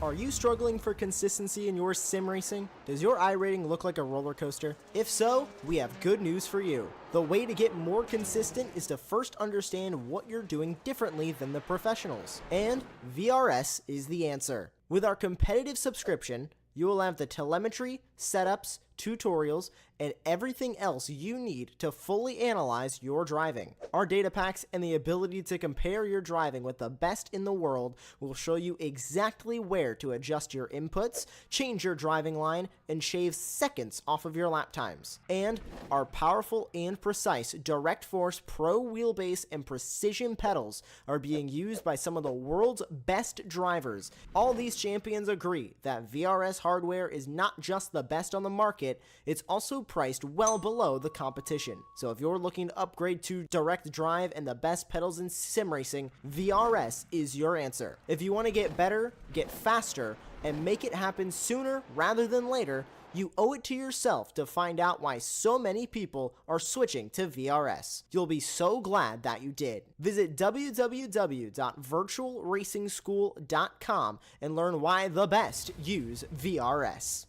Are you struggling for consistency in your sim racing? Does your iRating look like a roller coaster? If so, we have good news for you. The way to get more consistent is to first understand what you're doing differently than the professionals. And VRS is the answer. With our competitive subscription, you will have the telemetry, setups, tutorials, and everything else you need to fully analyze your driving. Our data packs and the ability to compare your driving with the best in the world will show you exactly where to adjust your inputs, change your driving line, and shave seconds off of your lap times. And our powerful and precise Direct Force Pro wheelbase and precision pedals are being used by some of the world's best drivers. All these champions agree that VRS hardware is not just the best on the market, it's also priced well below the competition. So if you're looking to upgrade to direct drive and the best pedals in sim racing, VRS is your answer. If you want to get better, get faster, and make it happen sooner rather than later, you owe it to yourself to find out why so many people are switching to VRS. You'll be so glad that you did. Visit www.virtualracingschool.com and learn why the best use VRS.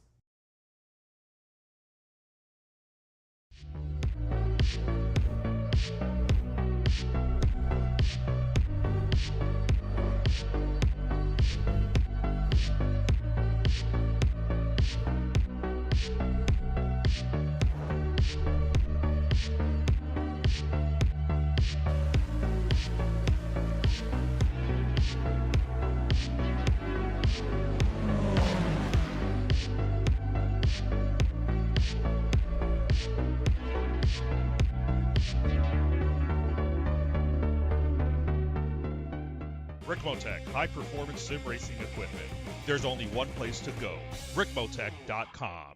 Ricmotech, high-performance sim racing equipment. There's only one place to go, ricmotech.com.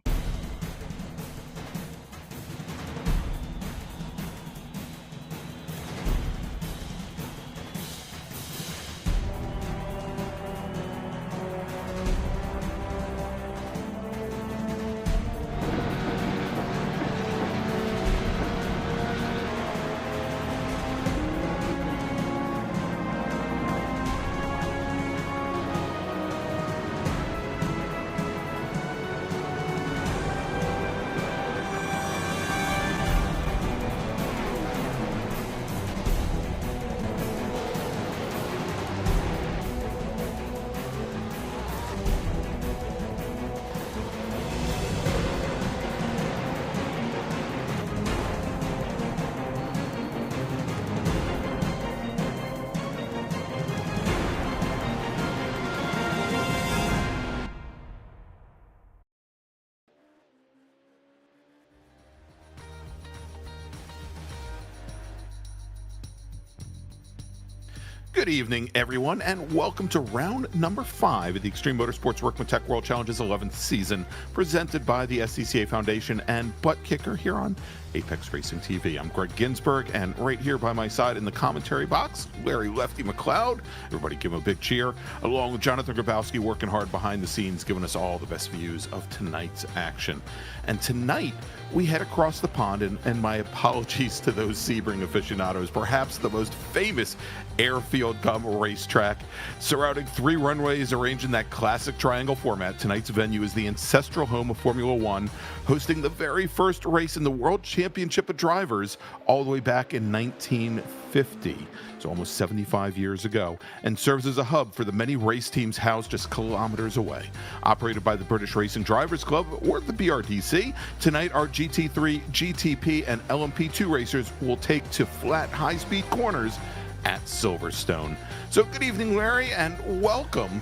Good evening, everyone, and welcome to round number 5 of the Extreme Motorsports Ricmotech World Challenge's 11th season, presented by the SCCA Foundation and Buttkicker here on Apex Racing TV. I'm Greg Ginsburg, and right here by my side in the commentary box, Larry Lefty McLeod. Everybody give him a big cheer, along with Jonathan Grabowski working hard behind the scenes, giving us all the best views of tonight's action. And tonight, we head across the pond, and my apologies to those Sebring aficionados, perhaps the most famous airfield cum racetrack, surrounding 3 runways arranged in that classic triangle format. Tonight's venue is the ancestral home of Formula One, hosting the very first race in the World Championship of Drivers all the way back in 1950, so almost 75 years ago, and serves as a hub for the many race teams housed just kilometers away. Operated by the British Racing Drivers Club, or the BRDC, tonight our GT3, GTP, and LMP2 racers will take to flat, high-speed corners at Silverstone. So good evening, Larry, and welcome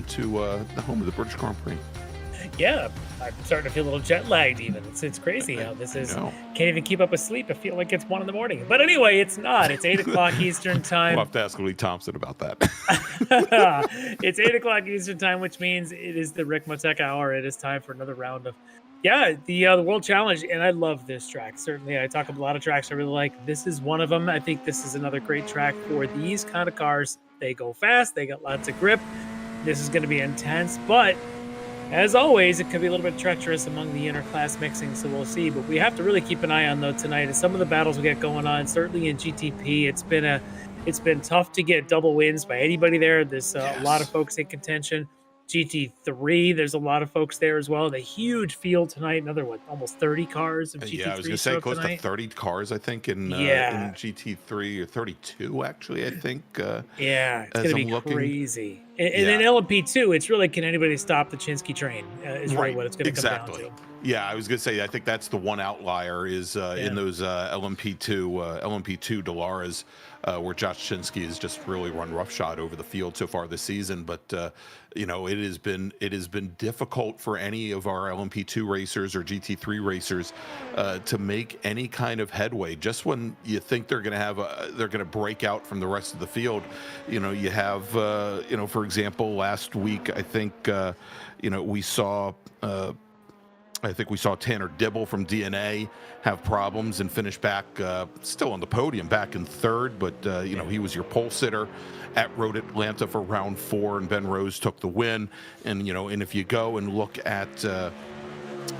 to the home of the British Grand Prix. Yeah, I'm starting to feel a little jet lagged even. It's crazy how this is. Can't even keep up with sleep. I feel like it's 1 a.m. But anyway, it's not. It's 8 o'clock Eastern time. We'll have to ask Lee Thompson about that. It's 8 o'clock Eastern time, which means it is the Ricmotech hour. It is time for another round of the World Challenge, and I love this track. Certainly, I talk about a lot of tracks I really like. This is one of them. I think this is another great track for these kind of cars. They go fast. They got lots of grip. This is going to be intense, but as always, it could be a little bit treacherous among the interclass mixing, so we'll see. But we have to really keep an eye on, though, tonight. Some of the battles we get going on, certainly in GTP, it's been tough to get double wins by anybody there. There's a lot of folks in contention. GT3, there's a lot of folks there as well. The huge field tonight, another almost 30 cars of GT3. Yeah, I was gonna say close tonight. to 30 cars, I think, in Yeah. GT3, or 32 actually, I think. Yeah, it's as gonna be I'm looking. crazy. And Yeah. then LMP2, it's really, can anybody stop the Chinsky train? Is really Right, what it's gonna come down exactly. to. Yeah, I was gonna say I think that's the one outlier is in those LMP2 Delaras, where Josh Chinsky has just really run roughshod over the field so far this season. But you know, it has been difficult for any of our LMP2 racers or GT3 racers to make any kind of headway. Just when you think they're gonna break out from the rest of the field, you know, you have you know, for example, last week I think you know, we saw. I think we saw Tanner Dibble from DNA have problems and finish back still on the podium, back in third, but you know, he was your pole sitter at Road Atlanta for round 4, and Ben Rose took the win. And you know, and if you go and look at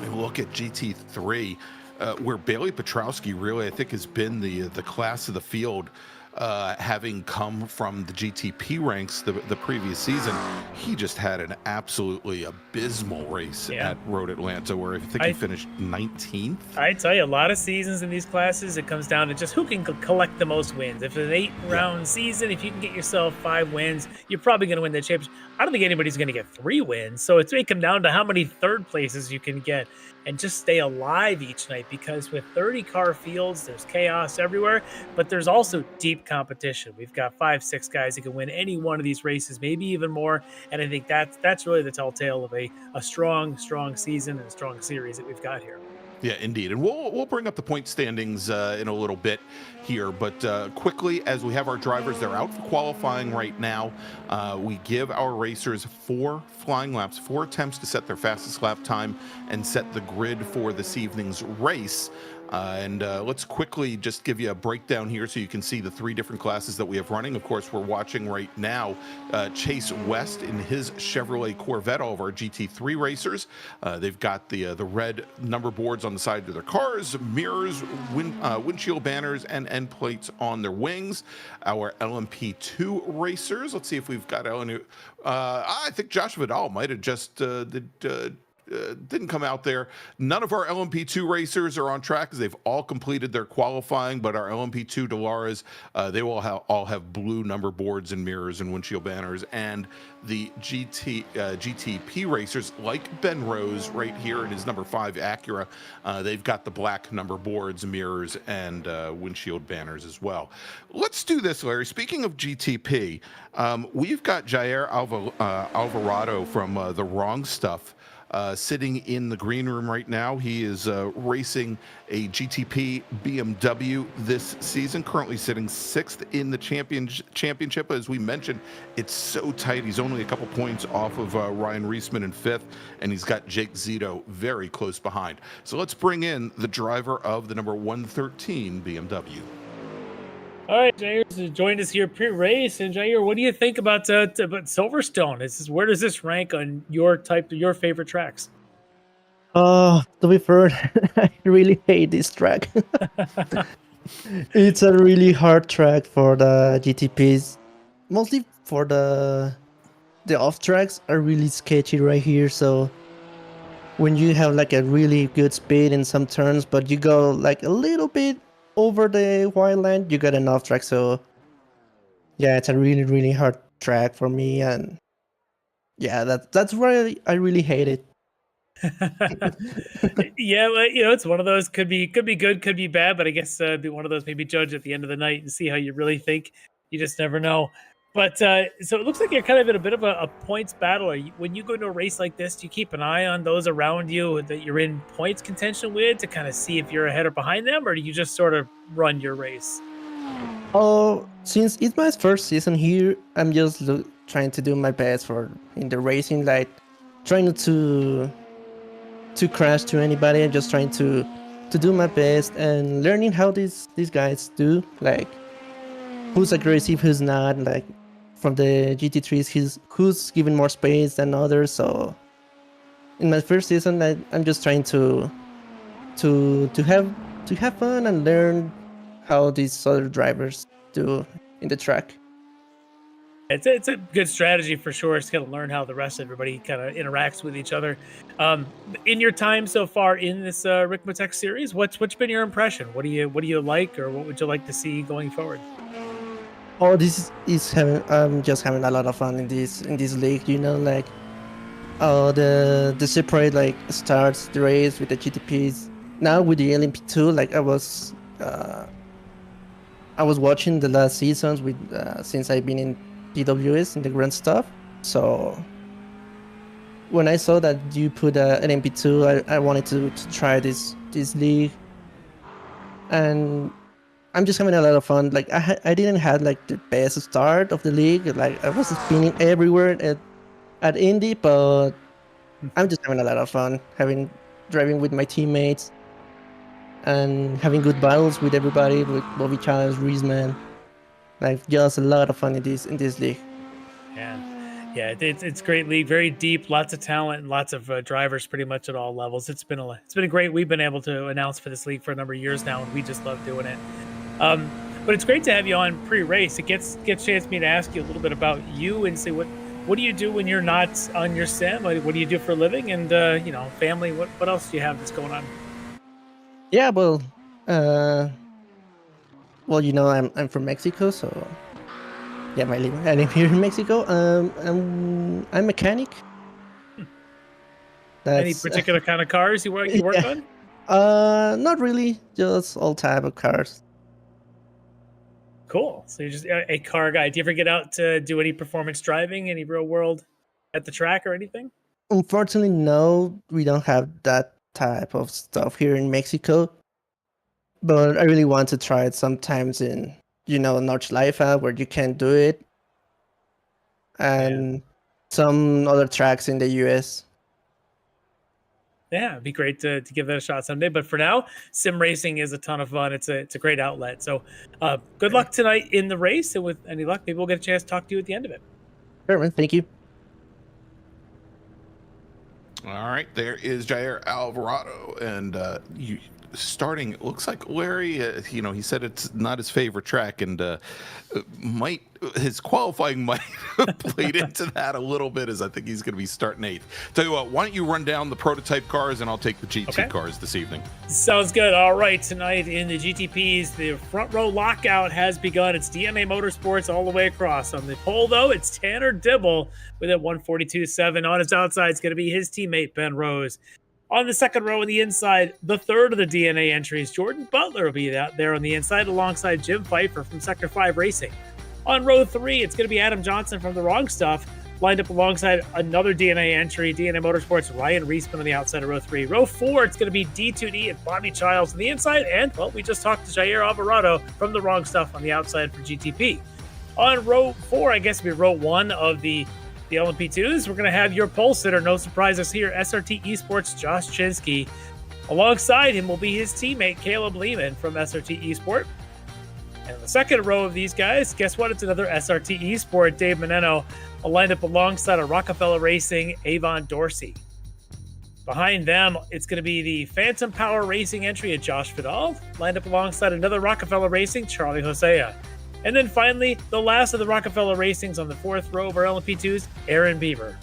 GT3, where Bailey Petrowski really, I think, has been the class of the field. Having come from the GTP ranks the previous season, he just had an absolutely abysmal race at Road Atlanta, where I think he finished 19th. I tell you, a lot of seasons in these classes, it comes down to just who can collect the most wins. If it's an 8-round season, if you can get yourself 5 wins, you're probably going to win the championship. I don't think anybody's going to get 3 wins, so it's going to come down to how many third places you can get and just stay alive each night, because with 30-car fields, there's chaos everywhere, but there's also deep competition. We've got 5-6 guys who can win any one of these races, maybe even more, and I think that's really the telltale of a strong season and a strong series that we've got here. Yeah, indeed. And we'll bring up the point standings in a little bit here, but quickly, as we have our drivers, they're out for qualifying right now. We give our racers 4 flying laps, 4 attempts to set their fastest lap time and set the grid for this evening's race. And let's quickly just give you a breakdown here so you can see the 3 different classes that we have running. Of course, we're watching right now Chase West in his Chevrolet Corvette, all of our GT3 racers. They've got the red number boards on the side of their cars, mirrors, windshield banners, and end plates on their wings. Our LMP2 racers, let's see if we've got I think Josh Vidal might have just didn't come out there. None of our LMP2 racers are on track because they've all completed their qualifying, but our LMP2 Delaras, they will all have blue number boards and mirrors and windshield banners. And the GTP racers, like Ben Rose right here in his number 5 Acura, they've got the black number boards, mirrors, and windshield banners as well. Let's do this, Larry. Speaking of GTP, we've got Jair Alvarado from The Wrong Stuff sitting in the green room right now. He is racing a GTP BMW this season, currently sitting 6th in the championship. As we mentioned, it's so tight. He's only a couple points off of Ryan Reisman in 5th, and he's got Jake Zito very close behind. So let's bring in the driver of the number 113 BMW. All right, Jair's joined us here pre-race. And Jair, what do you think about Silverstone? Where does this rank on your favorite tracks? To be fair, I really hate this track. It's a really hard track for the GTPs. Mostly for the off tracks are really sketchy right here. So when you have like a really good speed in some turns, but you go like a little bit over the white line, you got an off track. So yeah, it's a really hard track for me, and yeah, that's why I really hate it. Yeah, well, it's one of those, could be good, could be bad, but I guess be one of those, maybe judge at the end of the night and see how you really think. You just never know. But so it looks like you're kind of in a bit of a points battle. When you go to a race like this, do you keep an eye on those around you that you're in points contention with to kind of see if you're ahead or behind them, or do you just sort of run your race? Oh, since it's my first season here, I'm just trying to do my best in the racing, like trying not to crash to anybody. I'm just trying to do my best and learning how these guys do, like who's aggressive, who's not, like from the GT3s, who's giving more space than others. So in my first season, I'm just trying to have fun and learn how these other drivers do in the track. It's a good strategy for sure. It's going to learn how the rest of everybody kind of interacts with each other. In your time so far in this Ricmotech series, what's been your impression? What do you like, or what would you like to see going forward? Oh, this is having I'm just having a lot of fun in this league. You know, like the separate like starts the race with the GTPs. Now with the LMP2, like I was watching the last seasons with since I've been in DWS in the grand stuff. So when I saw that you put an MP2, I wanted to try this league, and I'm just having a lot of fun. Like I didn't have like the best start of the league. Like I was spinning everywhere at Indy, but I'm just having a lot of fun driving with my teammates and having good battles with everybody, with Bobby Childs, Reisman. Like just a lot of fun in this league. Yeah, it's great league, very deep, lots of talent and lots of drivers, pretty much at all levels. It's been a great. We've been able to announce for this league for a number of years now, and we just love doing it. But it's great to have you on pre-race. It gets a chance for me to ask you a little bit about you and say what do you do when you're not on your sim? What do you do for a living? And family. What else do you have that's going on? Yeah, well, I'm from Mexico, so yeah, I live here in Mexico. I'm a mechanic. Any particular kind of cars you work on? Not really, just all type of cars. Cool. So you're just a car guy. Do you ever get out to do any performance driving, any real world at the track or anything? Unfortunately, no, we don't have that type of stuff here in Mexico. But I really want to try it sometimes in, North Lifa, where you can do it. And some other tracks in the US. Yeah, it'd be great to give that a shot someday. But for now, sim racing is a ton of fun. It's a great outlet. So good luck tonight in the race. And with any luck, maybe we'll get a chance to talk to you at the end of it. Sure, man. Thank you. All right, there is Jair Alvarado, and starting. It looks like Larry. He said it's not his favorite track, and his qualifying might have played into that a little bit, as I think he's going to be starting 8th. Tell you what, why don't you run down the prototype cars, and I'll take the GT cars this evening. Sounds good. All right, tonight in the GTPs, the front row lockout has begun. It's DNA Motorsports all the way across. On the pole, though, it's Tanner Dibble with a 142.7. On his outside, it's going to be his teammate, Ben Rose. On the second row on the inside, the third of the DNA entries, Jordan Butler will be out there on the inside alongside Jim Pfeiffer from Sector 5 Racing. On row 3, it's going to be Adam Johnson from The Wrong Stuff, lined up alongside another DNA entry, DNA Motorsports, Ryan Reisman on the outside of row 3. Row 4, it's going to be D2D and Bobby Childs on the inside, and, well, we just talked to Jair Alvarado from The Wrong Stuff on the outside for GTP. On row 4, I guess it'll be row 1 of the LMP2s, we're going to have your pole sitter, no surprises here, SRT Esports Josh Chinsky. Alongside him will be his teammate, Caleb Lehman from SRT Esport. And in the second row of these guys, guess what? It's another SRT Esport, Dave Meneno, lined up alongside a Rockefeller Racing, Avon Dorsey. Behind them, it's going to be the Phantom Power Racing entry of Josh Vidal, lined up alongside another Rockefeller Racing, Charlie Hosea. And then finally, the last of the Rockefeller Racings on the fourth row of our LMP2s, Aaron Bieber.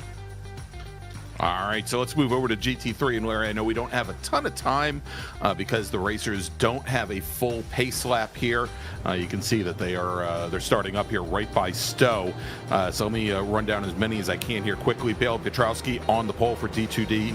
All right, so let's move over to GT3. And Larry, I know we don't have a ton of time because the racers don't have a full pace lap here. You can see that they're starting up here right by Stowe. So let me run down as many as I can here quickly. Bale Piotrowski on the pole for D2D.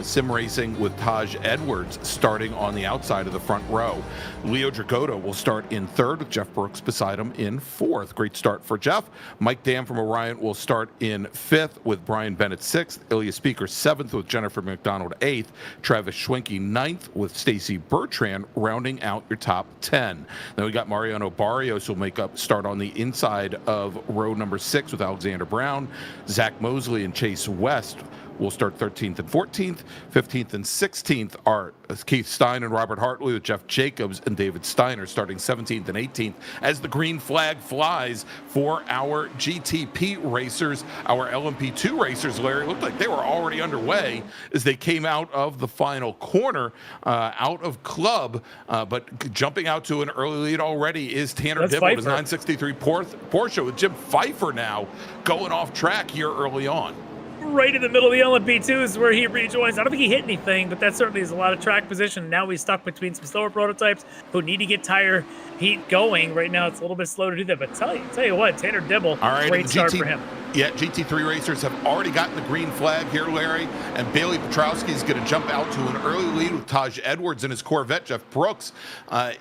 Sim Racing with Taj Edwards starting on the outside of the front row. Leo Dragota will start in 3rd with Jeff Brooks beside him in 4th. Great start for Jeff. Mike Dam from Orion will start in 5th with Brian Bennett 6th. Ilya Speaker 7th with Jennifer McDonald 8th. Travis Schwenke 9th with Stacy Bertrand rounding out your top 10. Then we got Mariano Barrios who will start on the inside of row number 6 with Alexander Brown. Zach Mosley and Chase West will start 13th and 14th. 15th and 16th are Keith Stein and Robert Hartley, with Jeff Jacobs and David Steiner starting 17th and 18th as the green flag flies for our GTP racers. Our LMP2 racers, Larry, looked like they were already underway as they came out of the final corner, out of club, but jumping out to an early lead already is Tanner Dibble, his 963 Porsche, with Jim Pfeiffer now going off track here early on. Right in the middle of the LMP2 is where he rejoins. I don't think he hit anything, but that certainly is a lot of track position. Now he's stuck between some slower prototypes who need to get tire heat going. Right now it's a little bit slow to do that, but tell you what, Tanner Dibble, all right, great start for him. Yeah, GT3 racers have already gotten the green flag here, Larry, and Bailey Petrowski is going to jump out to an early lead with Taj Edwards in his Corvette. Jeff Brooks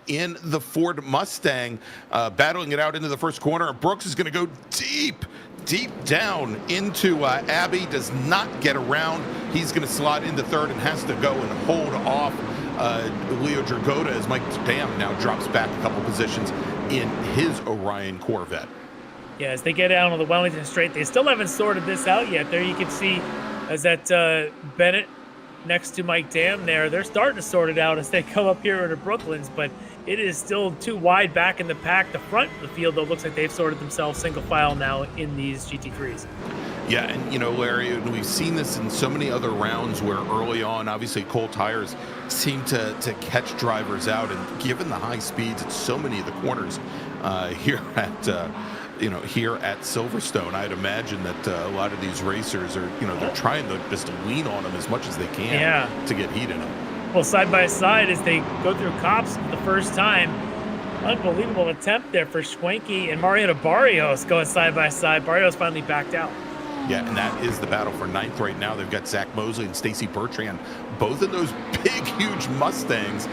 in the Ford Mustang, battling it out into the first corner, and Brooks is going to go deep down into Abbey, does not get around. He's going to slot into third and has to go and hold off Leo Dragotta as Mike Dam now drops back a couple positions in his Orion Corvette. Yeah, as they get down on the Wellington Straight, they still haven't sorted this out yet. There you can see as that Bennett next to Mike Dam there, they're starting to sort it out as they come up here into Brooklands, but it is still too wide back in the pack. The front of the field, though, looks like they've sorted themselves single file now in these GT3s. Yeah, and, you know, Larry, we've seen this in so many other rounds where early on, obviously, Cole tires seem to catch drivers out, and given the high speeds at so many of the corners here at Silverstone, I'd imagine that a lot of these racers are, they're trying to just lean on them as much as they can to get heat in them. Well, side by side as they go through cops for the first time. Unbelievable attempt there for Schwenke and Mariano Barrios going side by side. Barrios finally backed out. Yeah, and that is the battle for ninth right now. They've got Zach Mosley and Stacy Bertrand, both in those big, huge Mustangs,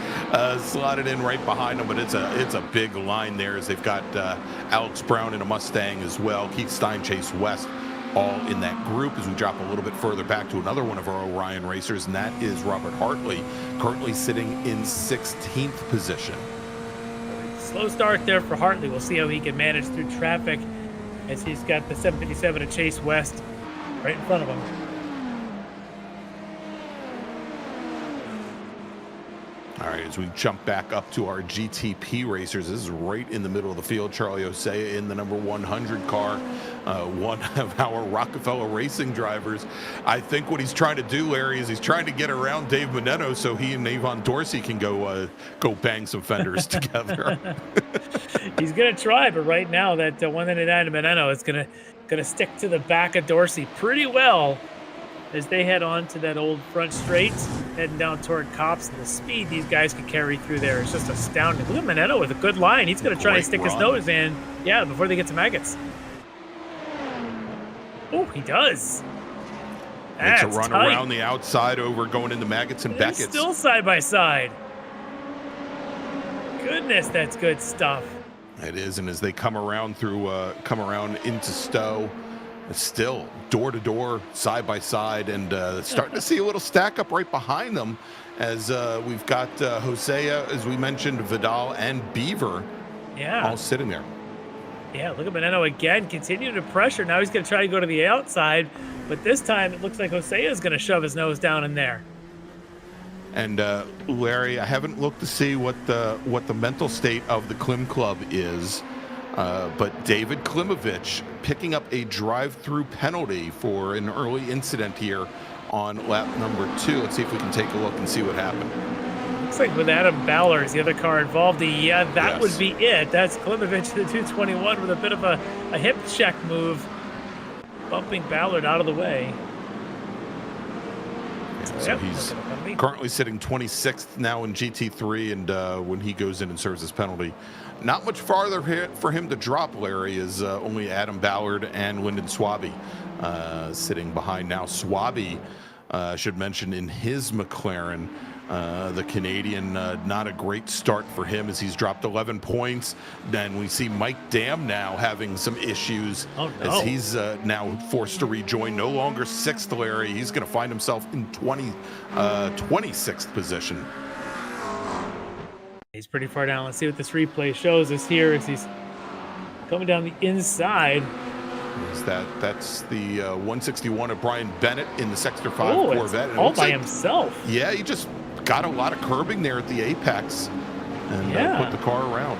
slotted in right behind them. But it's a big line there as they've got Alex Brown in a Mustang as well, Keith Stein, Chase West, all in that group. As we drop a little bit further back to another one of our Orion racers, and that is Robert Hartley, currently sitting in 16th position. Slow start there for Hartley. We'll see how he can manage through traffic as he's got the 757 of Chase West right in front of him. All right, as we jump back up to our GTP racers, this is right in the middle of the field. Charlie Osea in the number 100 car, one of our Rockefeller Racing drivers. I think what he's trying to do, Larry, is he's trying to get around Dave Meneno so he and Avon Dorsey can go bang some fenders together. He's gonna try, but right now that 199 Meneno is gonna stick to the back of Dorsey pretty well as they head on to that old front straight, heading down toward Cops. And the speed these guys can carry through there is just astounding. Look at Meneno with a good line. He's going to try and stick his nose in, before they get to Maggots. Oh, he does. Makes a run tight around the outside over going into Maggots and Beckett's. Still side by side. Goodness, that's good stuff. It is, and as they come around into Stowe, still door to door, side by side, and starting to see a little stack up right behind them as we've got Hosea, as we mentioned, Vidal and Beaver all sitting there. Yeah, look at Meneno again, continuing to pressure. Now he's going to try to go to the outside, but this time it looks like Hosea is going to shove his nose down in there. And Larry, I haven't looked to see what the mental state of the Klim Club is. But David Klimovich picking up a drive-through penalty for an early incident here on lap number 2. Let's see if we can take a look and see what happened. Looks like with Adam Ballard is the other car involved. That would be it. That's Klimovich to the 221 with a bit of a hip check move, bumping Ballard out of the way. So he's currently sitting 26th now in GT3, and when he goes in and serves his penalty, not much farther for him to drop, Larry, is only Adam Ballard and Lyndon Swaby sitting behind now. Swaby, should mention, in his McLaren, the Canadian, not a great start for him as he's dropped 11 points. Then we see Mike Dam now having some issues as he's now forced to rejoin. No longer 6th, Larry. He's going to find himself in 26th position. He's pretty far down. Let's see what this replay shows us here as he's coming down the inside. That's the 161 of Brian Bennett in the Sector 5 Oh, Corvette. it's all by himself. Yeah, he just got a lot of curbing there at the apex and put the car around.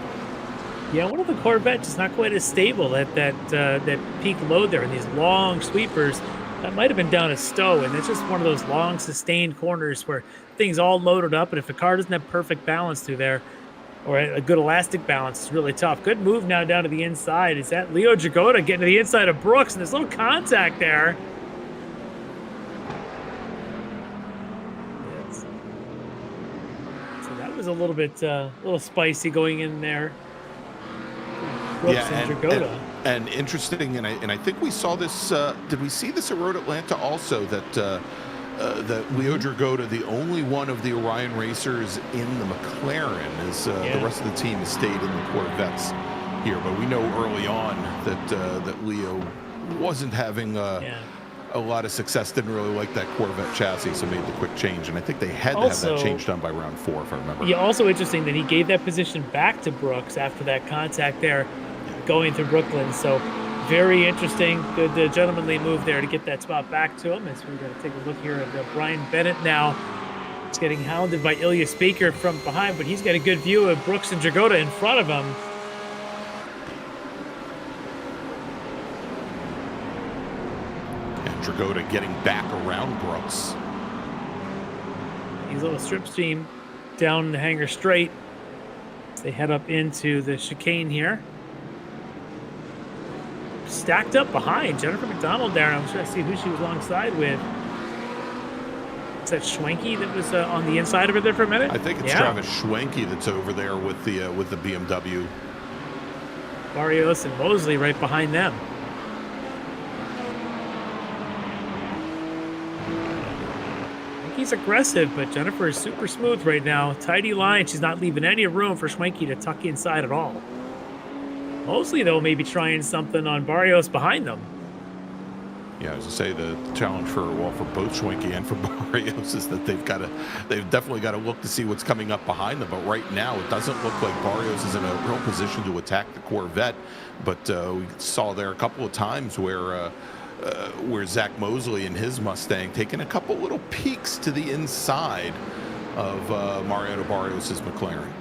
Yeah, one of the Corvettes is not quite as stable at that peak load there, and these long sweepers. That might have been down a stow, and it's just one of those long, sustained corners where things all loaded up, and if the car doesn't have perfect balance through there, or a good elastic balance, it's really tough. Good move now down to the inside. Is that Leo Jagoda getting to the inside of Brooks, and there's a little contact there. Yes. So that was a little bit, little spicy going in there. Brooks and Jagoda. And interesting, and I think we saw this. Did we see this at Road Atlanta also? That Leo Dragoda, the only one of the Orion racers in the McLaren, as the rest of the team has stayed in the Corvettes here. But we know early on that Leo wasn't having a lot of success. Didn't really like that Corvette chassis, so made the quick change. And I think they had to have that change done by round 4, if I remember. Yeah. Also interesting that he gave that position back to Brooks after that contact there, going through Brooklyn. So very interesting. Good gentlemanly move there to get that spot back to him. As we're going to take a look here at Brian Bennett now. He's getting hounded by Ilya Speaker from behind, but he's got a good view of Brooks and Jagoda in front of him. And Dragoda getting back around Brooks. These little strip stream down the hangar straight as they head up into the chicane here. Stacked up behind Jennifer McDonald there, and I'm trying to see who she was alongside with. Is that Schwenke that was on the inside of her there for a minute? I think it's Travis Schwenke that's over there with the BMW. Barrios and Mosley right behind them. I think he's aggressive, but Jennifer is super smooth right now. Tidy line. She's not leaving any room for Schwenke to tuck inside at all. Mosley, though, maybe trying something on Barrios behind them. Yeah, as I say, the challenge for both Schwenke and for Barrios is that they've definitely got to look to see what's coming up behind them. But right now, it doesn't look like Barrios is in a real position to attack the Corvette. But we saw there a couple of times where Zach Mosley and his Mustang taking a couple little peeks to the inside of Mariano Barrios' McLaren.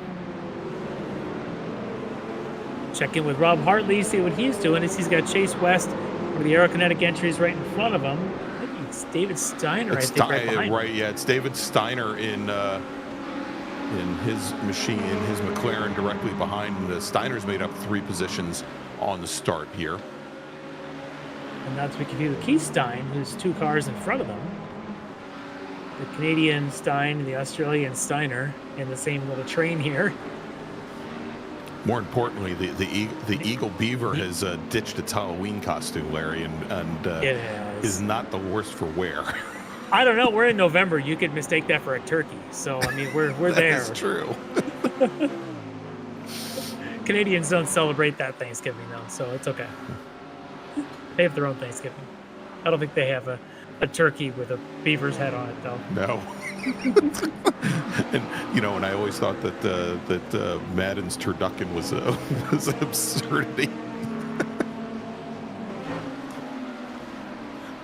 Check in with Rob Hartley, see what he's doing. As he's got Chase West, where the aerokinetic entry is right in front of him. I think it's David Steiner, right behind him. Yeah, it's David Steiner in his machine, in his McLaren directly behind him. Steiner's made up 3 positions on the start here. And not to be confused with Keith Stein, who's 2 cars in front of them. The Canadian Stein and the Australian Steiner in the same little train here. More importantly, the Eagle Beaver has ditched its Halloween costume, Larry, and is not the worst for wear. I don't know. We're in November. You could mistake that for a turkey. So I mean, we're there. That's true. Canadians don't celebrate that Thanksgiving though, so it's okay. They have their own Thanksgiving. I don't think they have a turkey with a beaver's head on it though. No. And I always thought that Madden's turducken was an absurdity.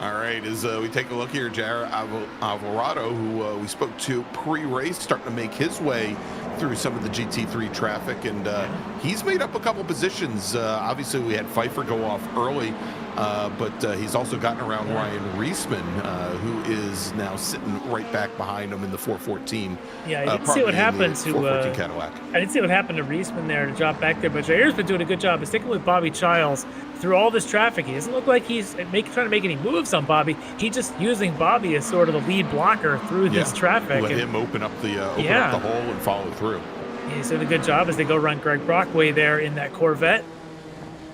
All right, as we take a look here, Jair Alvarado, who we spoke to pre-race, starting to make his way through some of the GT3 traffic, and he's made up a couple positions. Obviously, we had Pfeiffer go off early, but he's also gotten around Ryan Reisman, who is now sitting right back behind him in the 414. Yeah, I didn't see what happened to 414 Cadillac. I didn't see what happened to Reisman there to drop back there, but Jair's been doing a good job of sticking with Bobby Childs through all this traffic. He doesn't look like he's trying to make any moves on Bobby. He's just using Bobby as sort of the lead blocker through this traffic. Let him open up the hole and follow through. Yeah, he's doing a good job as they go run Greg Brockway there in that Corvette.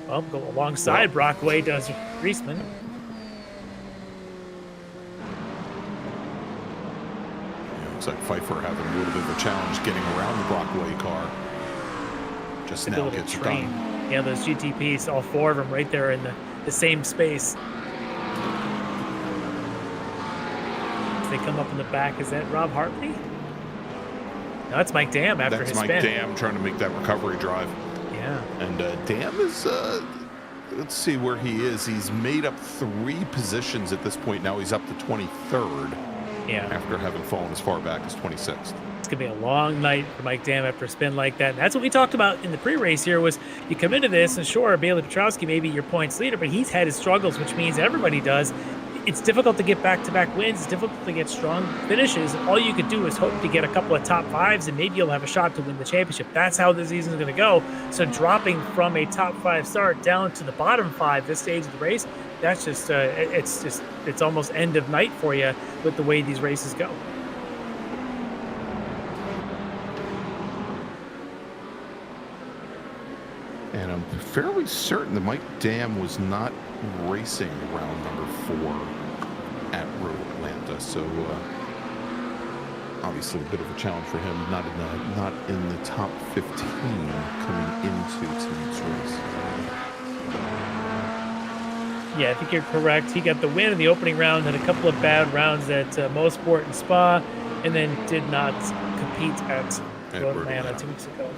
Well, go alongside Brockway does Reisman. Looks like Pfeiffer having a little bit of a challenge getting around the Brockway car. Just now gets it done. Yeah, those GTPs, all 4 of them right there in the same space. As they come up in the back, is that Rob Hartley? No, that's Mike Dam after his spin. That's Mike Dam trying to make that recovery drive. Yeah. And Dam is let's see where he is. He's made up 3 positions at this point. Now he's up to 23rd. Yeah. After having fallen as far back as 26th. It's going to be a long night for Mike Dam after a spin like that. And that's what we talked about in the pre-race here was you come into this, and sure, Bailey Petrowski may be your points leader, but he's had his struggles, which means everybody does. It's difficult to get back-to-back wins. It's difficult to get strong finishes. All you could do is hope to get a couple of top 5s, and maybe you'll have a shot to win the championship. That's how the season is going to go. So dropping from a top 5 start down to the bottom 5 this stage of the race, that's just it's almost end of night for you with the way these races go. And I'm fairly certain that Mike Dam was not racing round number 4 at Road Atlanta, so obviously a bit of a challenge for him. Not in the top 15 coming into tonight's race. Yeah, I think you're correct. He got the win in the opening round, had a couple of bad rounds at Mosport and Spa, and then did not compete at Road Atlanta 2 weeks ago.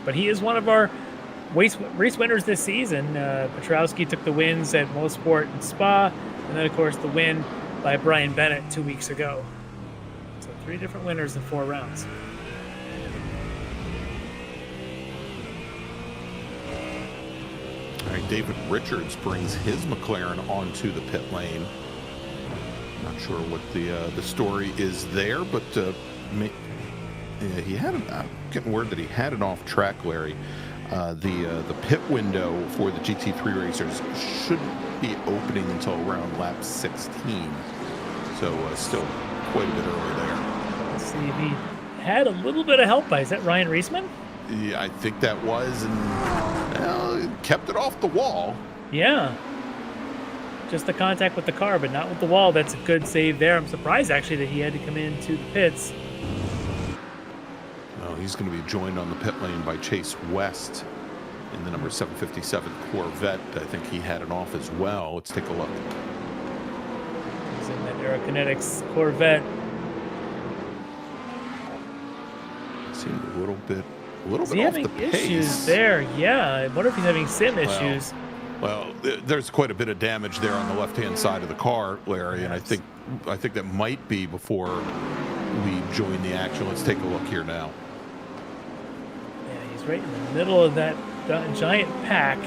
But he is one of our race winners this season. Petrowski took the wins at Mosport and Spa, and then, of course, the win by Brian Bennett 2 weeks ago. So 3 different winners in 4 rounds. All right, David Richards brings his McLaren onto the pit lane. Not sure what the story is there, but he had I'm getting word that he had it off track, Larry. The pit window for the GT3 racers shouldn't be opening until around lap 16, so still quite a bit early there. Let's see if he had a little bit of help by, is that Ryan Reisman? Yeah, I think that was, and well, kept it off the wall. Yeah. Just the contact with the car, but not with the wall. That's a good save there. I'm surprised, actually, that he had to come into the pits. Well, he's going to be joined on the pit lane by Chase West in the number 757 Corvette. I think he had it off as well. Let's take a look. He's in that Aerokinetics Corvette. Seemed a little bit off the pace. Issues there? Yeah, I wonder if he's having sim issues. Well, there's quite a bit of damage there on the left-hand side of the car, Larry, and I think that might be before we join the action. Let's take a look here now. Yeah, he's right in the middle of that giant pack,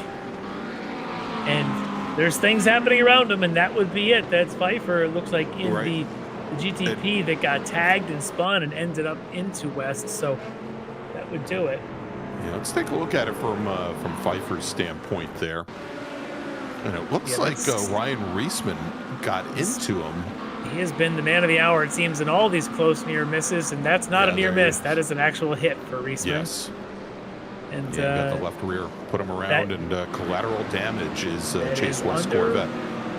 and there's things happening around him, and that would be it. That's Pfeiffer. It looks like in the GTP that got tagged and spun and ended up into West, so that would do it. Yeah, let's take a look at it from Pfeiffer's standpoint there. And it looks like Ryan Reisman got into him. He has been the man of the hour, it seems, in all these close near misses, and that's not a near miss. That is an actual hit for Reisman. Yes. And got the left rear, put him around, and collateral damage is Chase West Corvette.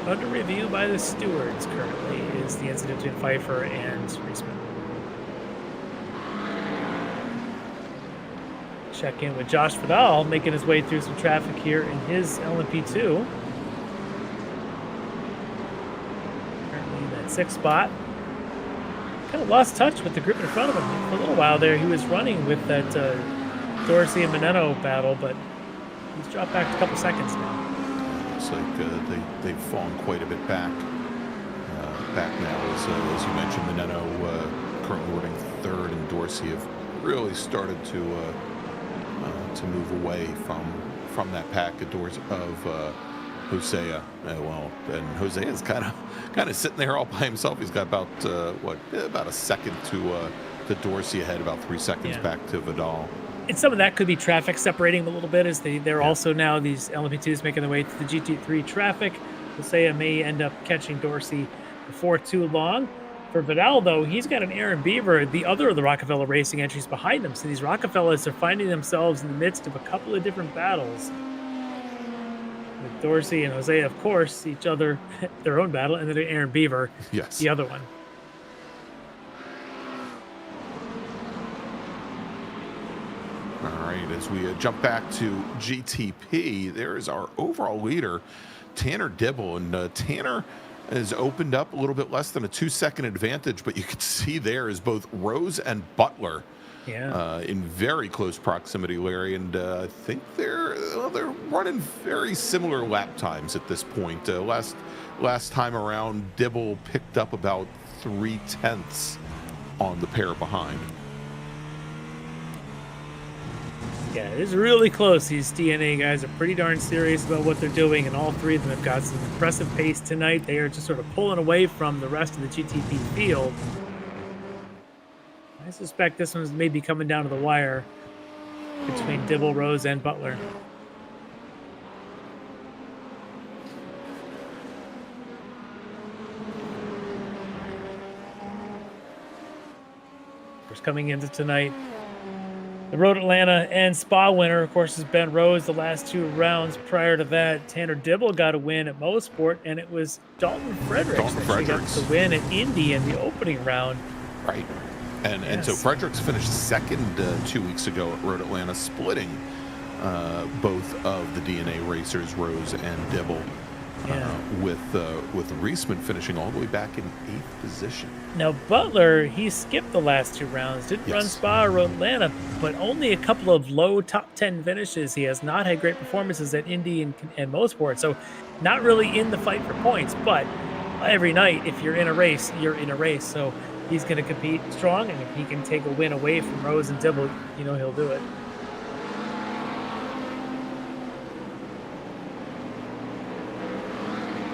Under review by the stewards currently is the incident between Pfeiffer and Reisman. Check in with Josh Vidal, making his way through some traffic here in his LMP2. Currently in that 6th spot. Kind of lost touch with the group in front of him for a little while there. He was running with that Dorsey and Meneno battle, but he's dropped back a couple seconds now. Looks like they've fallen quite a bit back. Back now, as you mentioned, Meneno currently running 3rd, and Dorsey have really started to move away from that pack of Hosea. And Hosea is kind of sitting there all by himself. He's got about about a second to Dorsey ahead, about 3 seconds back to Vidal. And some of that could be traffic separating a little bit, as they're also now, these LMP2s making their way to the GT3 traffic. Hosea may end up catching Dorsey before too long. For Vidal, though, he's got an Aaron Beaver, the other of the Rockefeller Racing entries, behind him. So these Rockefellers are finding themselves in the midst of a couple of different battles. With Dorsey and Hosea, of course, each other, their own battle, and then Aaron Beaver, the other one. All right, as we jump back to GTP, there is our overall leader, Tanner Dibble. And Tanner has opened up a little bit less than a 2-second advantage, but you can see there is both Rose and Butler in very close proximity, Larry, and I think they're running very similar lap times at this point. Last time around, Dibble picked up about 0.3 on the pair behind. Yeah, it is really close. These DNA guys are pretty darn serious about what they're doing, and all three of them have got some impressive pace tonight. They are just sort of pulling away from the rest of the GTP field. I suspect this one's maybe coming down to the wire between Dibble, Rose, and Butler. Of course, coming into tonight, the Road Atlanta and Spa winner, of course, is Ben Rose. The last 2 rounds prior to that, Tanner Dibble got a win at Mosport, and it was Dalton Fredericks that got the win at Indy in the opening round. Right. And so Fredericks finished second 2 weeks ago at Road Atlanta, splitting both of the DNA racers, Rose and Dibble, with Ricmotech finishing all the way back in 8th position. Now Butler, he skipped the last 2 rounds, didn't run Spa or Road Atlanta, but only a couple of low top 10 finishes. He has not had great performances at Indy and Mosport, so not really in the fight for points. But every night, if you're in a race, you're in a race. So he's going to compete strong, and if he can take a win away from Rose and Dibble, you know he'll do it.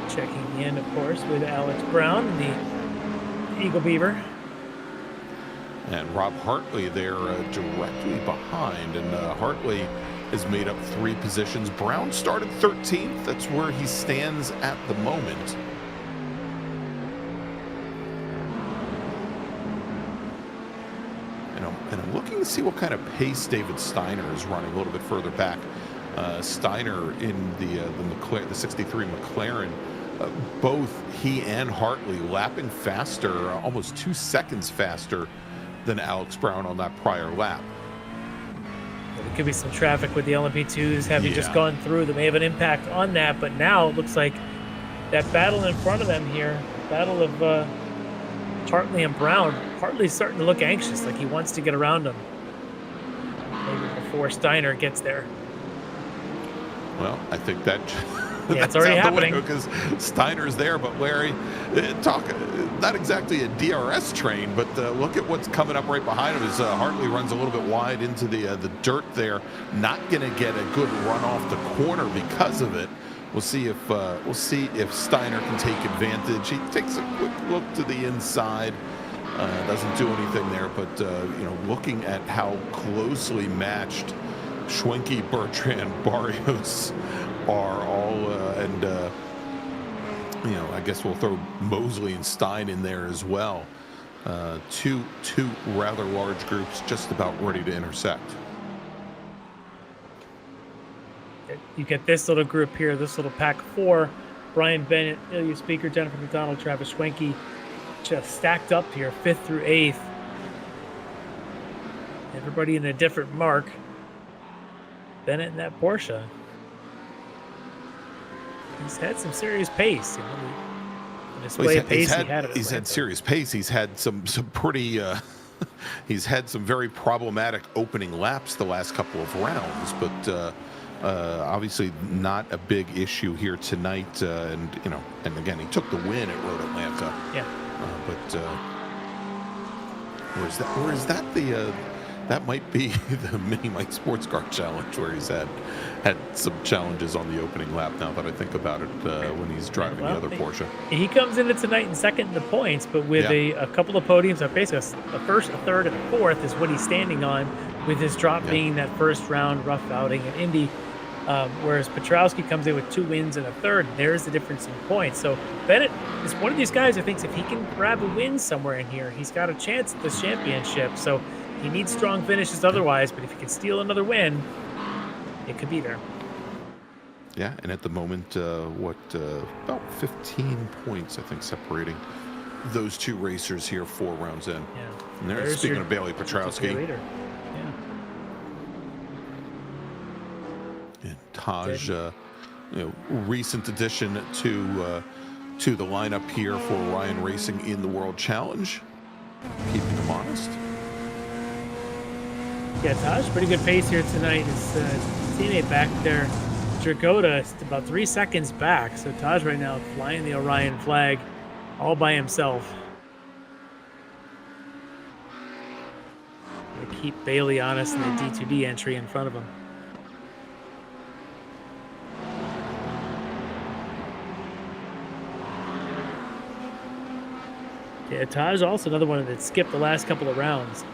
Checking in, of course, with Alex Brown, the Eagle Beaver. And Rob Hartley there directly behind, and Hartley has made up 3 positions. Brown started 13th. That's where he stands at the moment. And I'm looking to see what kind of pace David Steiner is running a little bit further back. Steiner in the 63 McLaren, both he and Hartley lapping faster, almost 2 seconds faster than Alex Brown on that prior lap. There could be some traffic with the LMP2s having just gone through that may have an impact on that, but now it looks like that battle in front of them here, battle of Hartley and Brown. Hartley's starting to look anxious, like he wants to get around him. Maybe before Steiner gets there. Well, I think that it's already happening because Steiner's there. But Larry, not exactly a DRS train, but look at what's coming up right behind him as Hartley runs a little bit wide into the dirt there. Not going to get a good run off the corner because of it. We'll see if Steiner can take advantage. He takes a quick look to the inside, doesn't do anything there. But looking at how closely matched Schwenke, Bertrand, Barrios are all, I guess we'll throw Mosley and Stein in there as well. Two rather large groups just about ready to intersect. You get this little group here, this little pack 4. Brian Bennett, Ilya Speaker, Jennifer McDonald, Travis Schwenke, just stacked up here, 5th through 8th. Everybody in a different mark. Bennett in that Porsche. He's had some serious pace. The display of pace he's had serious pace. He's had some pretty. He's had some very problematic opening laps the last couple of rounds, but obviously not a big issue here tonight. And again, he took the win at Road Atlanta. Yeah. But where is that the? That might be the Mini Mike Sports Car Challenge, where he's had some challenges on the opening lap. Now that I think about it, when he's driving the other Porsche, he comes into tonight in second in the points, but with a couple of podiums, basically a first, a third, and a fourth is what he's standing on, with his drop being that first round rough outing in Indy. Whereas Petrowski comes in with 2 wins and a third. There's the difference in points. So Bennett is one of these guys who thinks if he can grab a win somewhere in here, he's got a chance at this championship. So he needs strong finishes otherwise, but if he can steal another win, it could be there. Yeah, and at the moment, about 15 points, I think, separating those 2 racers here 4 rounds in. Yeah. And there's speaking of Bailey Petrowski. And Taj, recent addition to the lineup here for Ryan Racing in the World Challenge, keeping them honest. Yeah, Taj, pretty good pace here tonight. His teammate back there, Dragoda, is about 3 seconds back. So Taj right now flying the Orion flag all by himself. Gonna keep Bailey honest in the D2D entry in front of him. Yeah, Taj also another one that skipped the last couple of rounds.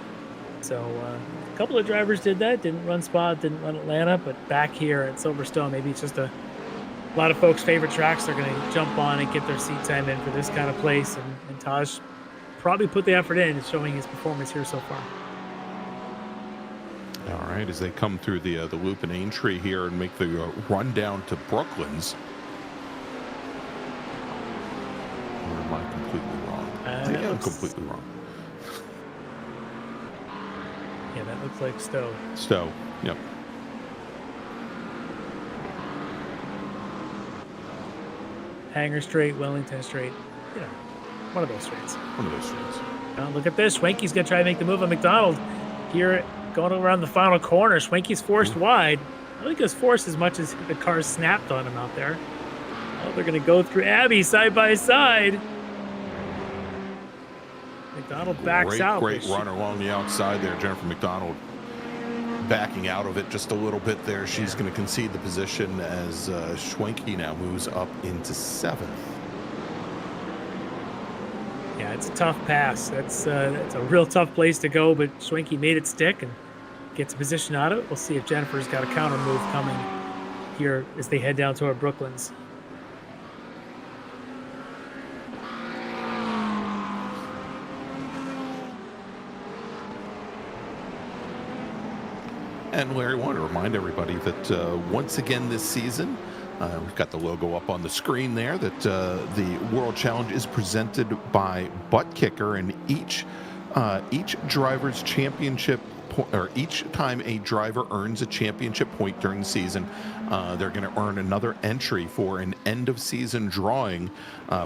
So a couple of drivers did that, didn't run Spa, didn't run Atlanta, but back here at Silverstone, maybe it's just a lot of folks' favorite tracks. They're going to jump on and get their seat time in for this kind of place. And Taj probably put the effort in, showing his performance here so far. All right, as they come through the loop and Aintree here and make the run down to Brooklands. Or am I completely wrong? I think I'm completely wrong. Yeah, that looks like Stowe. Stowe, yep. Hanger Straight, Wellington Straight. You know, one of those straights. One of those straights. Now look at this. Schwenke's going to try to make the move on McDonald. Here, going around the final corner. Schwenke's forced wide. I don't think it was forced as much as the car snapped on him out there. Oh, they're going to go through Abby side by side. McDonald backs out. Great run along the outside there. Jennifer McDonald backing out of it just a little bit there. She's going to concede the position as Schwenke now moves up into 7th. Yeah, it's a tough pass. That's a real tough place to go, but Schwenke made it stick and gets a position out of it. We'll see if Jennifer's got a counter move coming here as they head down toward Brooklands. And Larry, I want to remind everybody that once again this season, we've got the logo up on the screen there, that the World Challenge is presented by Buttkicker, and each driver's championship, or each time a driver earns a championship point during the season, they're going to earn another entry for an end-of-season drawing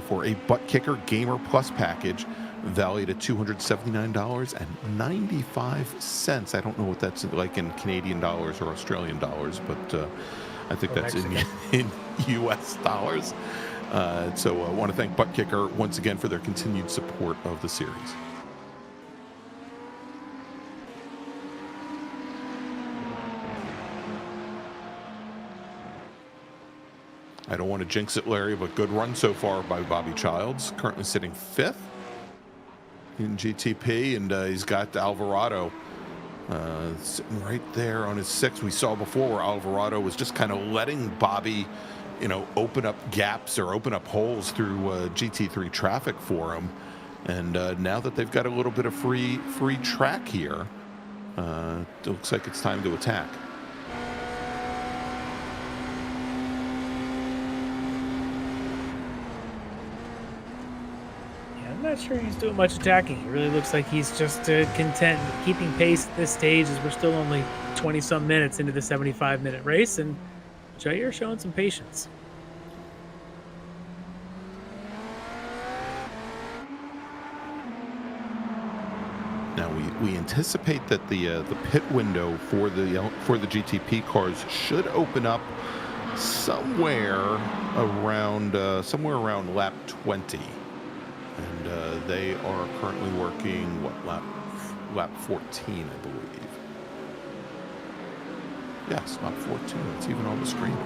for a Buttkicker Gamer Plus package, valued at $279.95. I don't know what that's like in Canadian dollars or Australian dollars, but I think that's in US dollars. So I want to thank Buttkicker once again for their continued support of the series. I don't want to jinx it, Larry, but good run so far by Bobby Childs, currently sitting 5th in GTP, and he's got Alvarado sitting right there on his 6th. We saw before where Alvarado was just kind of letting Bobby, you know, open up gaps or open up holes through GT3 traffic for him. And now that they've got a little bit of free track here, it looks like it's time to attack. I'm not sure he's doing much attacking. It really looks like he's just content with keeping pace at this stage, as we're still only 20-some minutes into the 75-minute race, and Jair showing some patience. Now we anticipate that the pit window for the GTP cars should open up somewhere around lap 20. And they are currently working, lap 14, I believe. Yes, lap 14. It's even on the screen.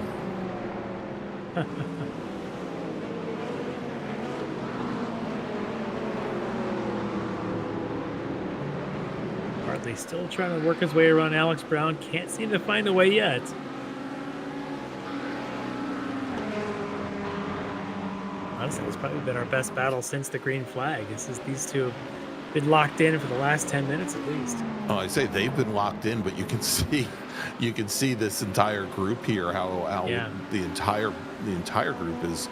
Hartley still trying to work his way around Alex Brown. Can't seem to find a way yet. Honestly, it's probably been our best battle since the green flag. These two have been locked in for the last 10 minutes at least. Oh, I say they've been locked in, but you can see this entire group here, how the entire group is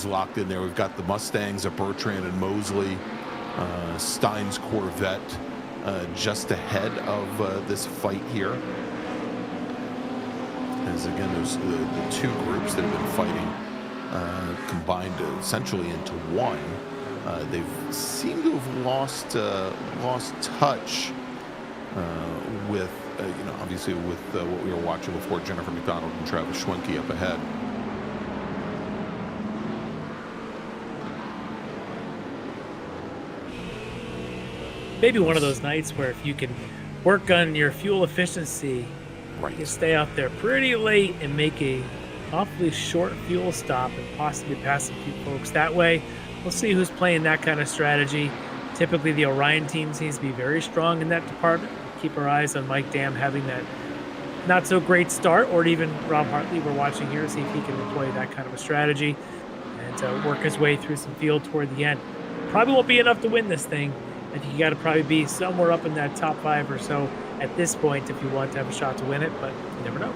locked in there. We've got the Mustangs of Bertrand and Mosley, Stein's Corvette just ahead of this fight here. As again, there's the two groups that have been fighting combined essentially into one. They've seemed to have lost touch with obviously with what we were watching before, Jennifer McDonald and Travis Schwenke up ahead. Maybe one of those nights where if you can work on your fuel efficiency, Right. you stay out there pretty late and make a awfully short fuel stop and possibly pass a few folks that way. We'll see who's playing that kind of strategy. Typically, the Orion team seems to be very strong in that department. We'll keep our eyes on Mike Dam having that not so great start, or even Rob Hartley we're watching here, see if he can employ that kind of a strategy and work his way through some field toward the end. Probably won't be enough to win this thing. I think you got to probably be somewhere up in that top 5 or so at this point if you want to have a shot to win it, but you never know.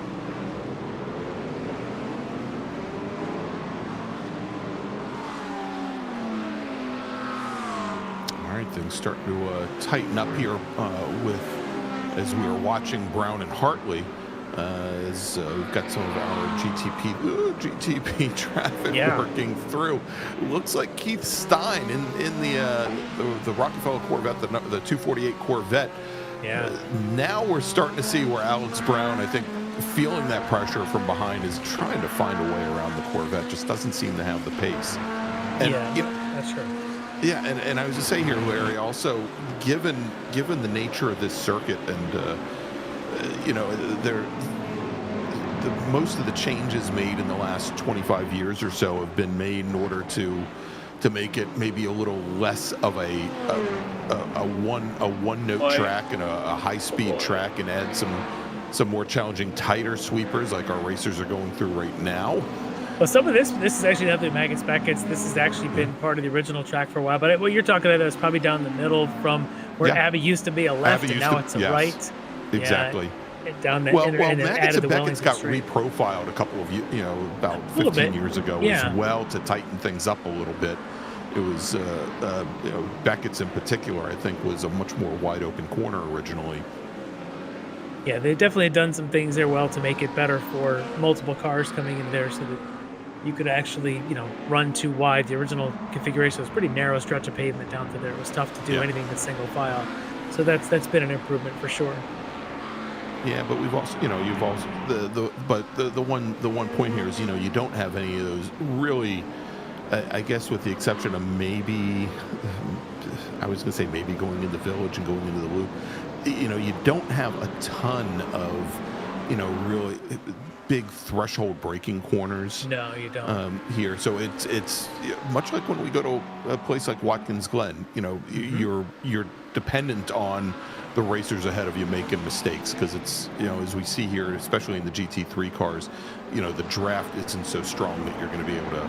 All right, things starting to tighten up here as we are watching Brown and Hartley. As we've got some of our GTP traffic working through. Looks like Keith Stein in the Rockefeller Corvette, the 248 Corvette. Yeah. Now we're starting to see where Alex Brown, I think, feeling that pressure from behind, is trying to find a way around the Corvette. Just doesn't seem to have the pace. And, that's true. Yeah, and I was to say here, Larry, also given the nature of this circuit and most of the changes made in the last 25 years or so have been made in order to make it maybe a little less of a one note track and a high speed track, and add some more challenging, tighter sweepers like our racers are going through right now. Well, some of this is actually not the Maggots Beckett's. This has actually been part of the original track for a while. But what you're talking about is probably down the middle from where Abbey used to be a left, and now it's a right. Exactly. Yeah, down that Maggots and Beckett's got reprofiled a couple of about 15 years ago as well, to tighten things up a little bit. It was Beckett's in particular, I think, was a much more wide open corner originally. Yeah, they definitely had done some things there well to make it better for multiple cars coming in there, so that you could actually, run too wide. The original configuration was a pretty narrow stretch of pavement down through there. It was tough to do anything with single file. So that's been an improvement for sure. Yeah, but we've also, you've also the one point here is, you don't have any of those really, I guess, with the exception of maybe, I was going to say maybe going into the Village and going into the Loop. You don't have a ton of, really big threshold braking corners. No, you don't. Here, so it's much like when we go to a place like Watkins Glen. You're dependent on the racers ahead of you making mistakes, because it's, as we see here, especially in the GT3 cars, the draft isn't so strong that you're going to be able to,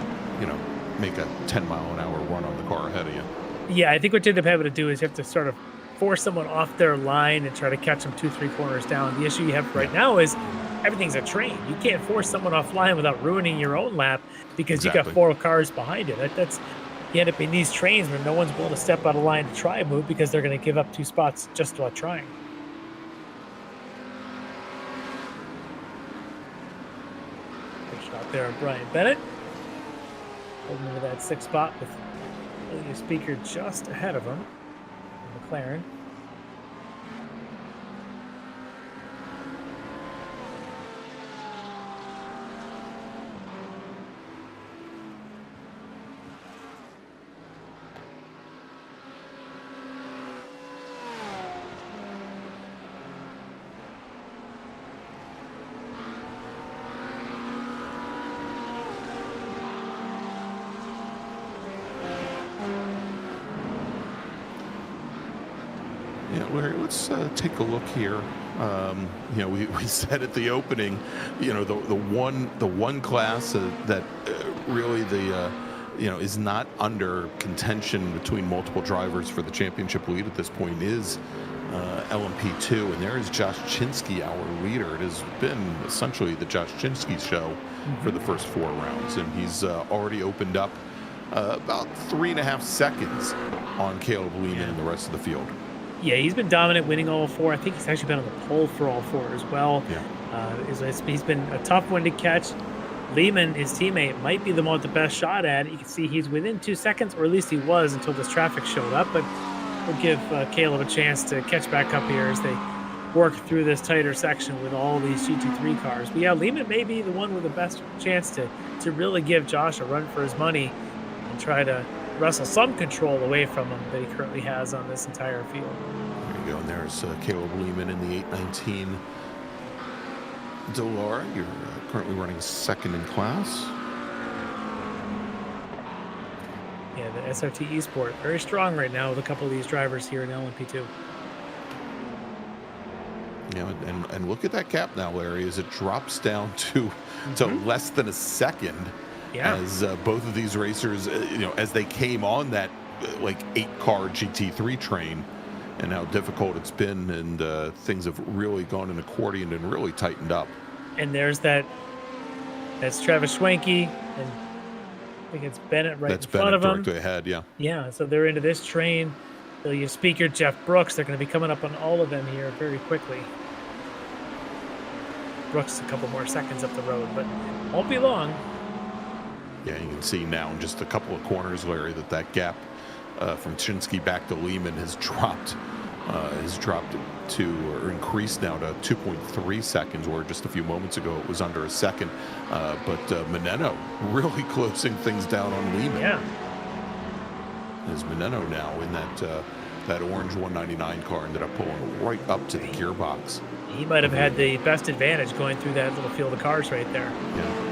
make a 10-mile-an-hour run on the car ahead of you. Yeah, I think what you end up having to do is you have to sort of force someone off their line and try to catch them 2-3 corners down. The issue you have right now is everything's a train. You can't force someone offline without ruining your own lap, because you got 4 cars behind you. That's you end up in these trains where no one's willing to step out of line to try a move, because they're going to give up 2 spots just while trying. Good shot there of Brian Bennett. Holding into that 6th spot with Ilya Speaker just ahead of him. McLaren. Larry, let's take a look here. We said at the opening, the one class that really is not under contention between multiple drivers for the championship lead at this point is LMP2, and there is Josh Chinsky, our leader. It has been essentially the Josh Chinsky show for the first 4 rounds, and he's already opened up about 3.5 seconds on Caleb Lehman and the rest of the field. Yeah, he's been dominant, winning all 4. I think he's actually been on the pole for all 4 as well. Yeah. He's been a tough one to catch. Lehman, his teammate, might be the one with the best shot at it. You can see he's within 2 seconds, or at least he was until this traffic showed up. But we'll give Caleb a chance to catch back up here as they work through this tighter section with all these GT3 cars. But yeah, Lehman may be the one with the best chance to really give Josh a run for his money and try to wrestle some control away from him that he currently has on this entire field. There you go. And there's Caleb Lehman in the 819 Delara. You're currently running second in class. Yeah, the SRT Esport, very strong right now with a couple of these drivers here in LMP2. Yeah, and look at that gap now, Larry, as it drops down to less than a second. Yeah. As both of these racers, as they came on that like 8-car GT3 train, and how difficult it's been, and things have really gone in accordion and really tightened up. And that's Travis Schwenke, and I think it's Bennett in front of him. Directly ahead, yeah. Yeah, so they're into this train. So your speaker, Jeff Brooks, they're going to be coming up on all of them here very quickly. Brooks a couple more seconds up the road, but won't be long. Yeah, you can see now in just a couple of corners, Larry, that gap from Chinsky back to Lehman has dropped to, or increased now to 2.3 seconds, where just a few moments ago it was under a second. But Meneno really closing things down on Lehman. Yeah. As Meneno now in that orange 199 car ended up pulling right up to the gearbox. He might have had the best advantage going through that little field of cars right there. Yeah.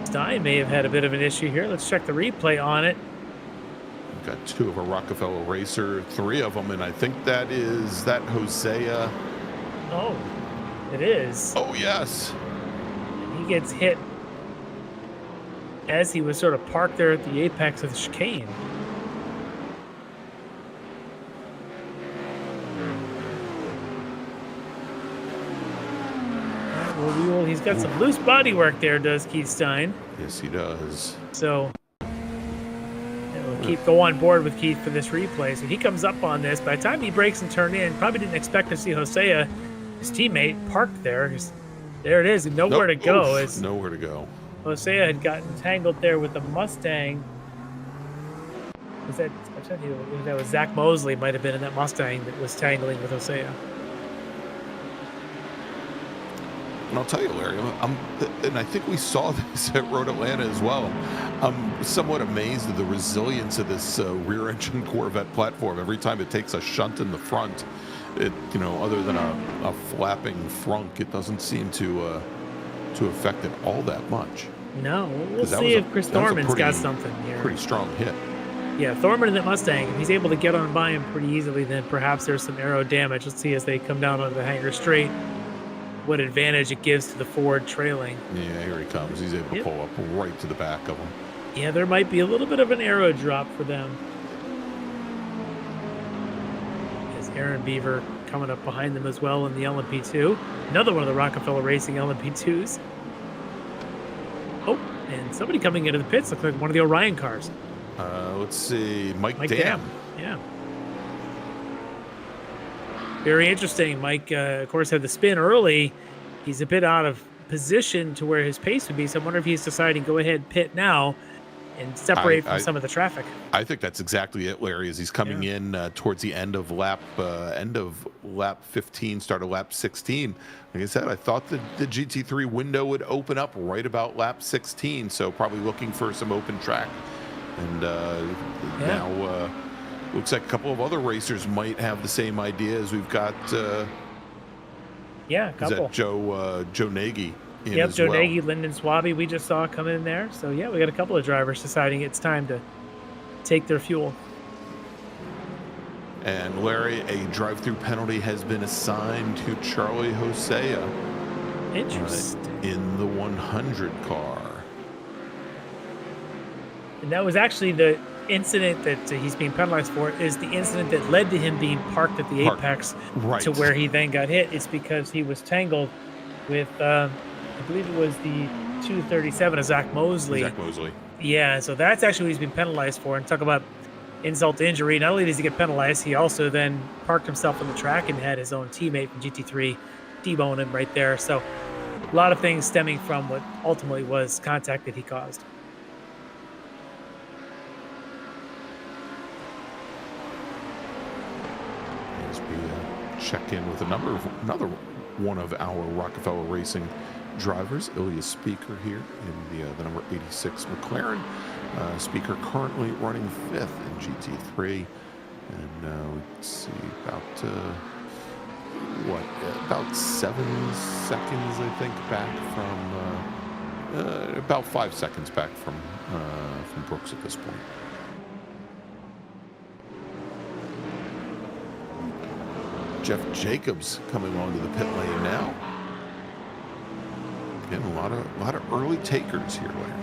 Stein may have had a bit of an issue here. Let's check the replay on it. We've got two of a Rockefeller racer, three of them, and I think that Hosea. Oh, it is. Oh, yes. And he gets hit as he was sort of parked there at the apex of the chicane. Well, he's got some loose body work there, does Keith Stein. Yes, he does. So we'll go on board with Keith for this replay. So he comes up on this. By the time he breaks and turn in, probably didn't expect to see Hosea, his teammate, parked there. There it is, nowhere to go. It's nowhere to go. Hosea had gotten tangled there with the Mustang. That was Zach Mosley, might have been in that Mustang that was tangling with Hosea. And I'll tell you, Larry, and I think we saw this at Road Atlanta as well. I'm somewhat amazed at the resilience of this rear-engine Corvette platform. Every time it takes a shunt in the front, other than a flapping frunk, it doesn't seem to affect it all that much. No, we'll see if Chris Thorman's got something here. Pretty strong hit. Yeah, Thorman in that Mustang, if he's able to get on by him pretty easily, then perhaps there's some aero damage. Let's see as they come down onto the hangar straight what advantage it gives to the Ford trailing. Yeah, here he comes. He's able to pull up right to the back of him. Yeah, there might be a little bit of an aero drop for them. As Aaron Beaver coming up behind them as well in the LMP2. Another one of the Rockefeller Racing LMP2s. Oh, and somebody coming into the pits looks like one of the Orion cars. Let's see, Mike Dam. Yeah. Very interesting. Mike, of course, had the spin early. He's a bit out of position to where his pace would be, so I wonder if he's deciding to go ahead pit now and separate from some of the traffic. I think that's exactly it, Larry, as he's coming in towards the end of lap 15, start of lap 16. Like I said, I thought the GT3 window would open up right about lap 16, so probably looking for some open track. And now looks like a couple of other racers might have the same idea as we've got. A couple. Is that Joe Nagy? Yep, Joe Nagy, Lyndon Swaby, we just saw come in there. So yeah, we got a couple of drivers deciding it's time to take their fuel. And Larry, a drive-through penalty has been assigned to Charlie Hosea. Interesting. In the 100 car. And that was actually the incident that he's being penalized for, is the incident that led to him being parked at the apex to where he then got hit. It's because he was tangled with, I believe it was the 237 of Zach Mosley. Zach Mosley. Yeah, so that's actually what he's been penalized for. And talk about insult to injury. Not only does he get penalized, he also then parked himself on the track and had his own teammate from GT3 debone him right there. So a lot of things stemming from what ultimately was contact that he caused. check in with another one of our Rockefeller Racing drivers, Ilya Speaker here in the number 86 McLaren. Speaker currently running 5th in GT3, and let's see, about 7 seconds, I think, back from about 5 seconds back from Brooks at this point. Jeff Jacobs coming onto the pit lane now. Again, a lot of early takers here, Larry.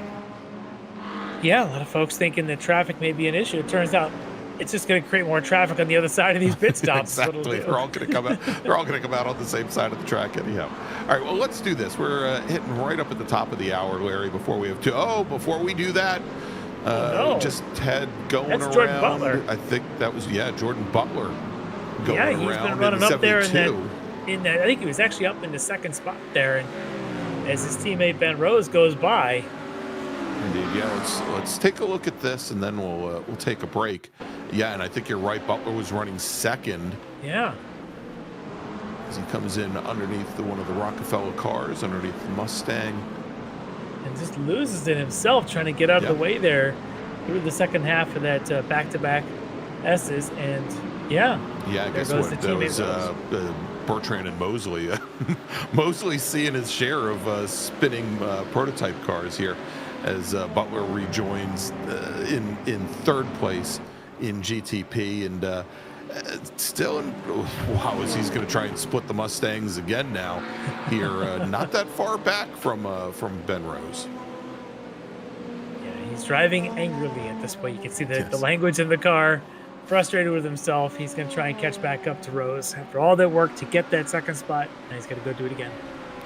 Yeah, a lot of folks thinking that traffic may be an issue. It turns out it's just going to create more traffic on the other side of these pit stops. Exactly. They're all going to come out. They're all going to come out on the same side of the track anyhow. All right. Well, let's do this. We're hitting right up at the top of the hour, Larry. Before we do that, just Ted going That's around. Jordan Butler. I think that was Jordan Butler. Going yeah, he's around been running up there in that. I think he was actually up in the second spot there, and as his teammate Ben Rose goes by. Indeed, yeah. Let's take a look at this, and then we'll take a break. Yeah, and I think you're right. Butler was running second. Yeah. As he comes in underneath one of the Rockefeller cars, underneath the Mustang, and just loses it himself trying to get out of the way there through the second half of that back-to-back S's, and yeah. Yeah, guess what? That was Bertrand and Mosley. Mosley seeing his share of spinning prototype cars here, as Butler rejoins in third place in GTP, and still, wow, as he's going to try and split the Mustangs again now here, not that far back from Ben Rose. Yeah, he's driving angrily at this point. You can see the language in the car. Frustrated with himself, he's going to try and catch back up to Rose after all that work to get that second spot, and he's going to go do it again.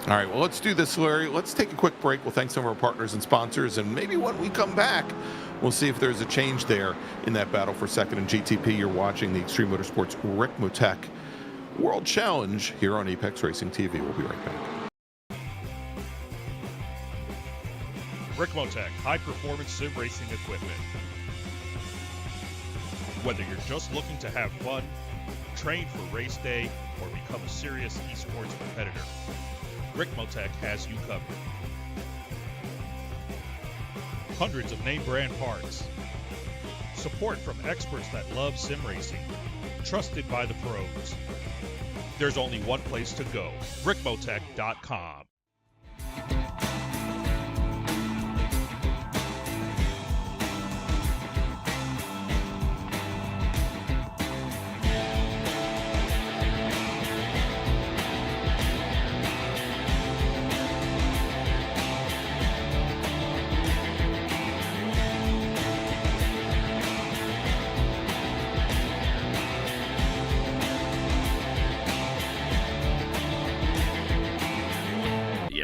All right, well, let's do this, Larry. Let's take a quick break. We'll thank some of our partners and sponsors, and maybe when we come back, we'll see if there's a change there in that battle for second in GTP. You're watching the Extreme Motorsports Ricmotech World Challenge here on Apex Racing TV. We'll be right back. Ricmotech, high-performance sim racing equipment. Whether you're just looking to have fun, train for race day, or become a serious esports competitor, Ricmotech has you covered. Hundreds of name brand parts. Support from experts that love sim racing. Trusted by the pros. There's only one place to go, Ricmotech.com.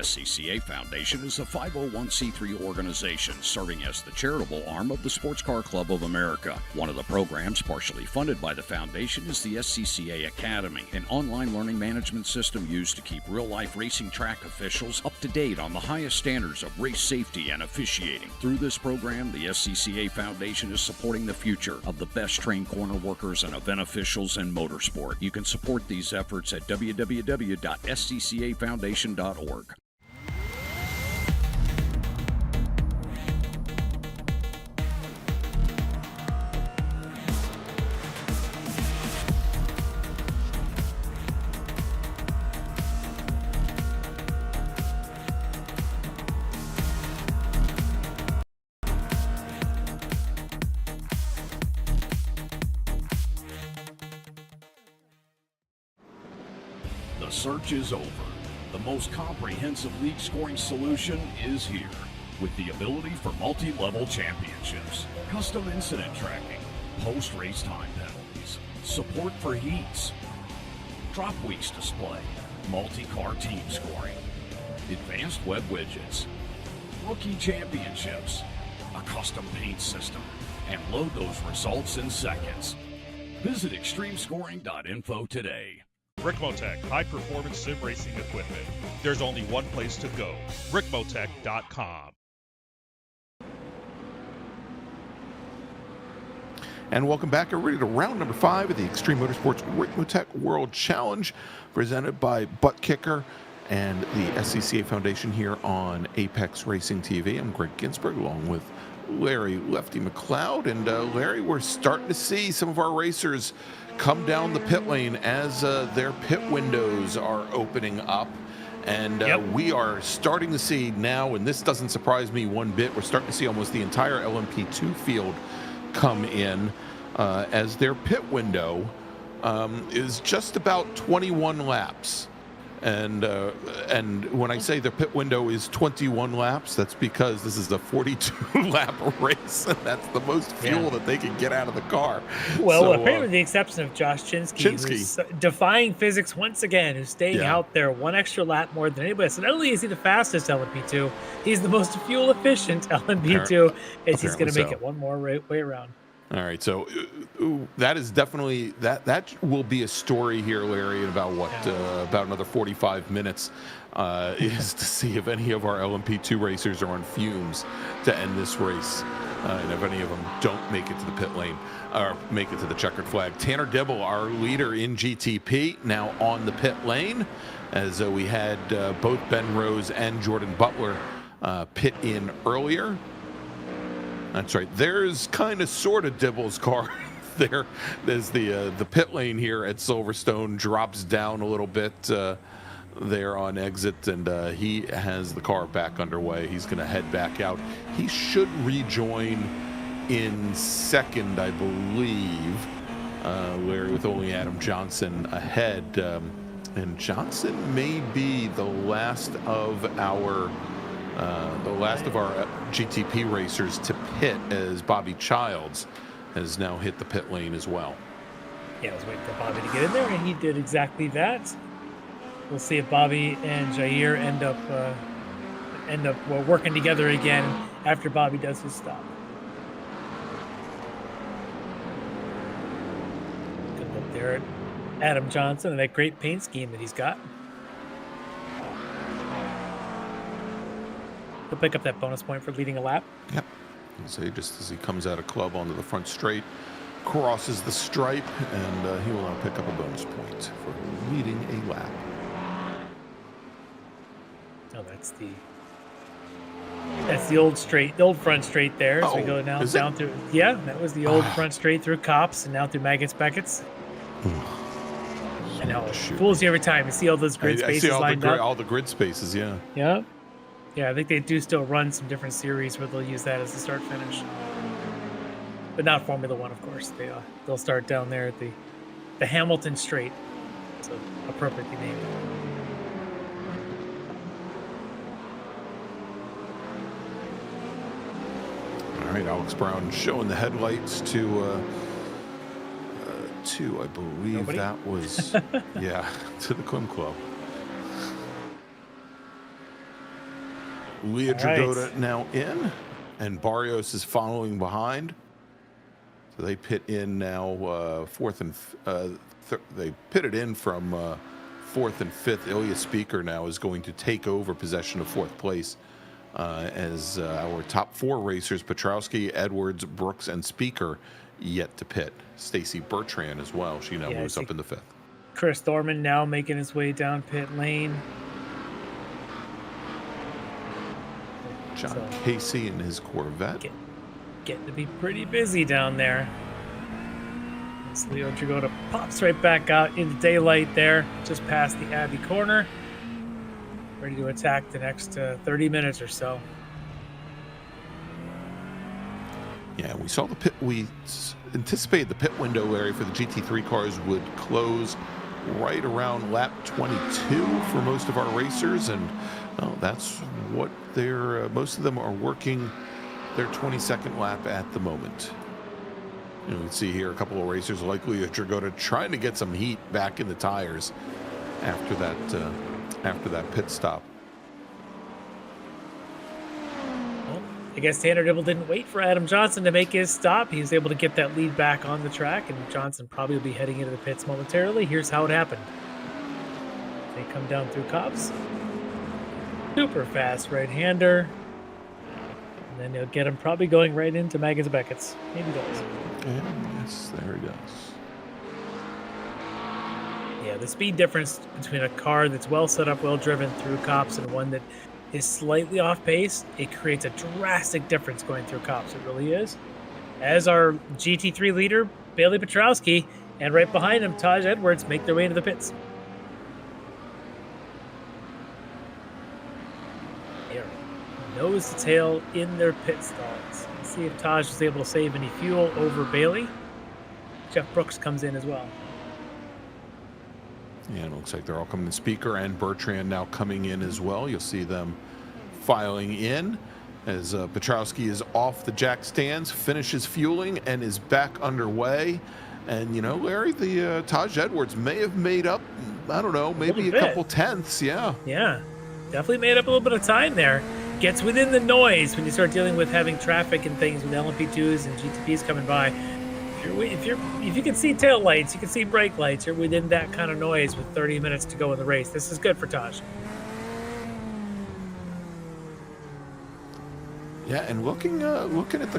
SCCA Foundation is a 501c3 organization serving as the charitable arm of the Sports Car Club of America. One of the programs partially funded by the foundation is the SCCA Academy, an online learning management system used to keep real-life racing track officials up to date on the highest standards of race safety and officiating. Through this program, the SCCA Foundation is supporting the future of the best trained corner workers and event officials in motorsport. You can support these efforts at www.sccafoundation.org. The search is over. The most comprehensive league scoring solution is here, with the ability for multi-level championships, custom incident tracking, post-race time penalties, support for heats, drop weeks display, multi-car team scoring, advanced web widgets, rookie championships, a custom paint system, and load those results in seconds. Visit extremescoring.info today. Ricmotech, high-performance sim racing equipment. There's only one place to go, Ricmotech.com. And welcome back, everybody, to round number 5 of the Extreme Motorsports Ricmotech World Challenge, presented by Buttkicker and the SCCA Foundation here on Apex Racing TV. I'm Greg Ginsberg, along with Larry Lefty McLeod. And Larry, we're starting to see some of our racers come down the pit lane as their pit windows are opening up. And we are starting to see now, and this doesn't surprise me one bit, we're starting to see almost the entire LMP2 field come in as their pit window is just about 21 laps. And when I say their pit window is 21 laps, that's because this is a 42-lap race, and that's the most fuel that they can get out of the car. Well, so, apparently with the exception of Josh Chinsky, who's defying physics once again, who's staying out there one extra lap more than anybody. So not only is he the fastest LMP2, he's the most fuel-efficient LMP2, as he's going to make it one more way around. All right, so that is definitely that will be a story here, Larry, in about about another 45 minutes, is to see if any of our LMP2 racers are on fumes to end this race, and if any of them don't make it to the pit lane or make it to the checkered flag. Tanner Dibble, our leader in GTP, now on the pit lane, as we had both Ben Rose and Jordan Butler pit in earlier. That's right. There's kind of sort of Dibble's car there. There's the pit lane here at Silverstone drops down a little bit there on exit, and he has the car back underway. He's going to head back out. He should rejoin in second, I believe, Larry, with only Adam Johnson ahead. And Johnson may be the last of our GTP racers to pit, as Bobby Childs has now hit the pit lane as well. Yeah, I was waiting for Bobby to get in there, and he did exactly that. We'll see if Bobby and Jair end up working together again after Bobby does his stop. Good look there at Adam Johnson and that great paint scheme that he's got. He'll pick up that bonus point for leading a lap. Yep. So just as he comes out of club onto the front straight, crosses the stripe, and he will now pick up a bonus point for leading a lap. Oh, that's the old straight, the old front straight there. So we go now down through. Yeah, that was the old front straight through Cops and now through Maggots Beckett's. I know, it fools you every time. You see all those grid spaces lined up. All the grid spaces, yeah. Yeah. Yeah, I think they do still run some different series where they'll use that as the start-finish. But not Formula One, of course. They'll start down there at the Hamilton Straight. So appropriately named. All right, Alex Brown showing the headlights to I believe Nobody? That was, to the Quim Club. Leah Dragota now in, and Barrios is following behind. So they pit in now fourth and they pitted in from fourth and fifth. Ilya Speaker now is going to take over possession of fourth place as our top 4 racers, Petrowski, Edwards, Brooks, and Speaker, yet to pit. Stacy Bertrand as well. She now moves up in the 5th. Chris Thorman now making his way down pit lane. John Casey in his Corvette. Getting to be pretty busy down there. As Leo Dragota pops right back out into daylight there, just past the Abbey corner. Ready to attack the next 30 minutes or so. Yeah, we saw the pit. We anticipated the pit window, Larry, for the GT3 cars would close right around lap 22 for most of our racers, and that's what they're. Most of them are working their 22nd lap at the moment. You can see here a couple of racers likely Dragota trying to get some heat back in the tires after that pit stop. I guess Tanner Dibble didn't wait for Adam Johnson to make his stop. He was able to get that lead back on the track, and Johnson probably will be heading into the pits momentarily. Here's how it happened. They come down through Cops. Super fast right-hander. And then he'll get him probably going right into Maggots Beckett's. Maybe does. Yes, there he does. Yeah, the speed difference between a car that's well set up, well driven through cops, and one that is slightly off pace, it creates a drastic difference going through cops. It really is. As our GT3 leader, Bailey Petrowski, and right behind him, Taj Edwards, make their way into the pits. They are nose to tail in their pit stalls. Let's see if Taj was able to save any fuel over Bailey. Jeff Brooks comes in as well. Yeah, it looks like they're all coming in. Speaker and Bertrand now coming in as well. You'll see them filing in as Petrowski is off the jack stands, finishes fueling, and is back underway. And, you know, Larry, the Taj Edwards may have made up, I don't know, maybe a couple tenths. Yeah. Yeah, definitely made up a little bit of time there. Gets within the noise when you start dealing with having traffic and things with LMP2s and GTPs coming by. If you can see tail lights, you can see brake lights, you're within that kind of noise with 30 minutes to go in the race. This is good for Taj. Yeah, and looking at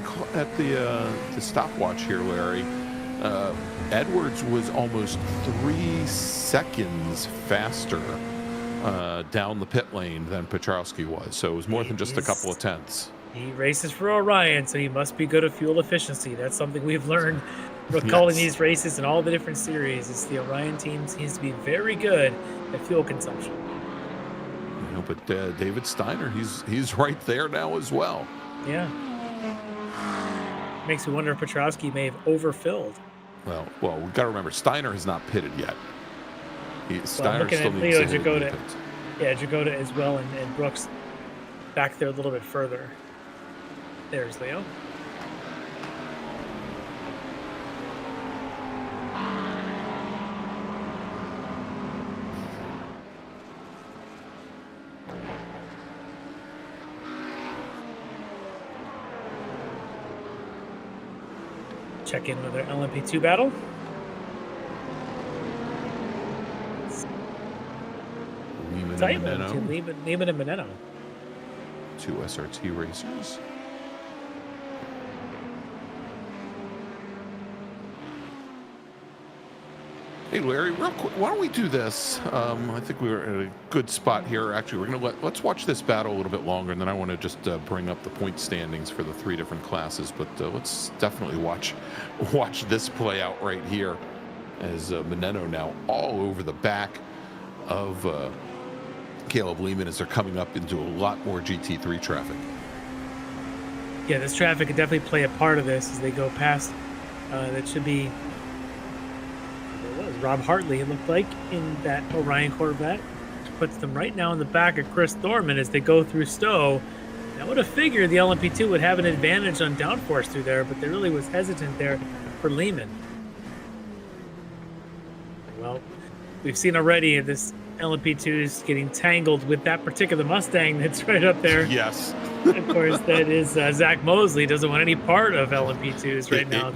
the stopwatch here, Larry, Edwards was almost 3 seconds faster down the pit lane than Petrowski was. So it was more than just a couple of tenths. He races for Orion, so he must be good at fuel efficiency. That's something we've learned recalling these races in all the different series. Is the Orion team seems to be very good at fuel consumption. You know, but David Steiner, he's right there now as well. Yeah. Makes me wonder if Petrowski may have overfilled. Well, we've got to remember, Steiner has not pitted yet. Steiner looking still at needs Leo to Jagoda. Yeah, Jagoda as well, and Brooks back there a little bit further. There's Leo. Check in with our LMP2 battle. Lehman and Meneno. 2 SRT racers. Hey Larry, real quick, why don't we do this? I think we were at a good spot here. Actually, we're gonna let's watch this battle a little bit longer, and then I want to just bring up the point standings for the 3 different classes. But let's definitely watch this play out right here, as Meneno now all over the back of Caleb Lehman as they're coming up into a lot more GT3 traffic. Yeah, this traffic could definitely play a part of this as they go past. That should be. Rob Hartley, it looked like, in that Orion Corvette, which puts them right now in the back of Chris Thorman as they go through Stowe. I would have figured the LMP2 would have an advantage on downforce through there, but they really was hesitant there for Lehman. Well, we've seen already this LMP2 is getting tangled with that particular Mustang that's right up there. Yes. Of course, that is Zach Mosley. Doesn't want any part of LMP2s right now.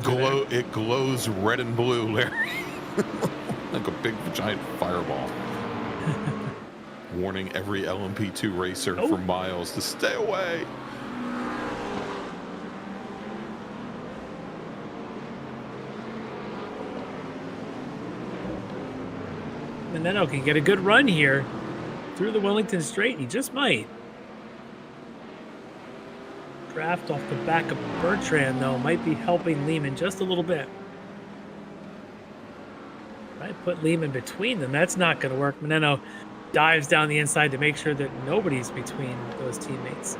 It glows red and blue, Larry. Like a big giant fireball. Warning every LMP2 racer for miles to stay away. Meneno can get a good run here through the Wellington Straight. He just might. Draft off the back of Bertrand, though, might be helping Lehman just a little bit. Might put Lehman between them. That's not going to work. Meneno dives down the inside to make sure that nobody's between those teammates.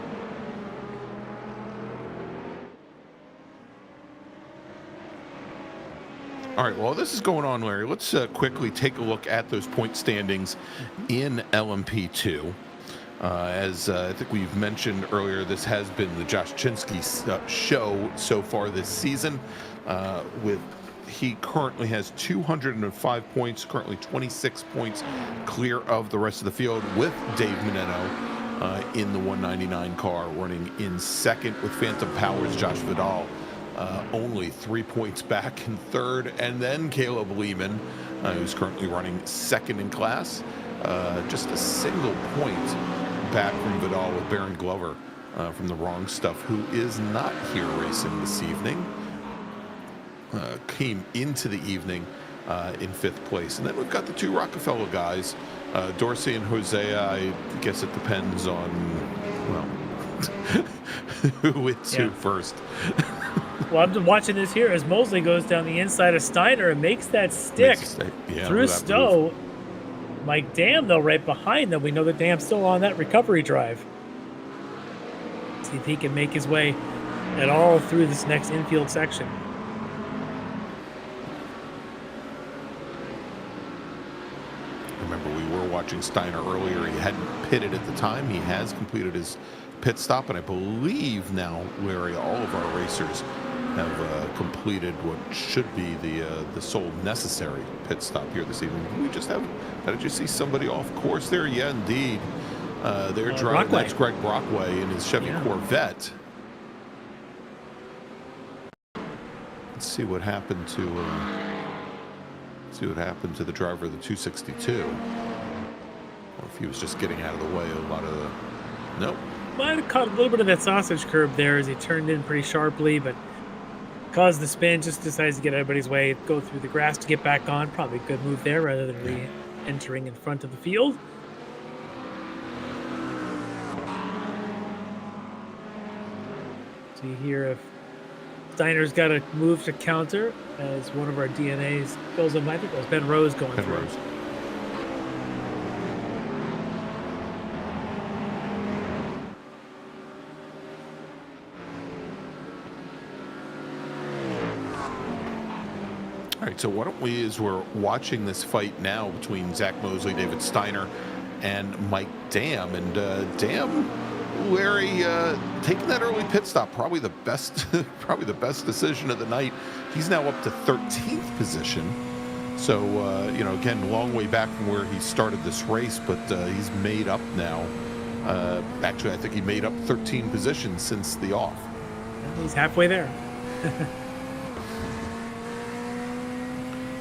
All right, while this is going on, Larry, let's quickly take a look at those point standings in LMP2. As I think we've mentioned earlier, this has been the Josh Chinsky show so far this season. He currently has 205 points, currently 26 points clear of the rest of the field, with Dave Meneno in the 199 car, running in second with Phantom Powers. Josh Vidal only 3 points back in third, and then Caleb Lehman, who's currently running second in class, just a single point back from Vidal, with Baron Glover from the Wrong Stuff, who is not here racing this evening. came into the evening in 5th place. And then we've got the 2 Rockefeller guys, Dorsey and Hosea. I guess it depends on, well, who wins who first. Well, I'm watching this here as Mosley goes down the inside of Steiner and makes that stick through Stowe. Mike Dam, though, right behind them. We know that Dam's still on that recovery drive. See if he can make his way at all through this next infield section. Remember, we were watching Steiner earlier. He hadn't pitted at the time. He has completed his pit stop, and I believe now, Larry, all of our racers have completed what should be the sole necessary pit stop here this evening. We just have. Did you see somebody off course there? Yeah, indeed. They're driving. That's Greg Brockway in his Chevy Corvette. Let's see what happened to. See what happened to the driver of the 262. Or if he was just getting out of the way. A lot of the. Nope. Might have caught a little bit of that sausage curb there as he turned in pretty sharply, but caused the spin. Just decides to get everybody's way, go through the grass to get back on. Probably a good move there rather than re-entering in front of the field. See here if Steiner's got a move to counter as one of our DNAs goes on. I think it was Ben Rose going through. Rose. All right, so why don't we, as we're watching this fight now between Zach Mosley, David Steiner, and Mike Dam, and Dam, Larry, taking that early pit stop, probably the best decision of the night. He's now up to 13th position. So, you know, again, long way back from where he started this race, but he's made up now. Actually, I think he made up 13 positions since the off. He's halfway there.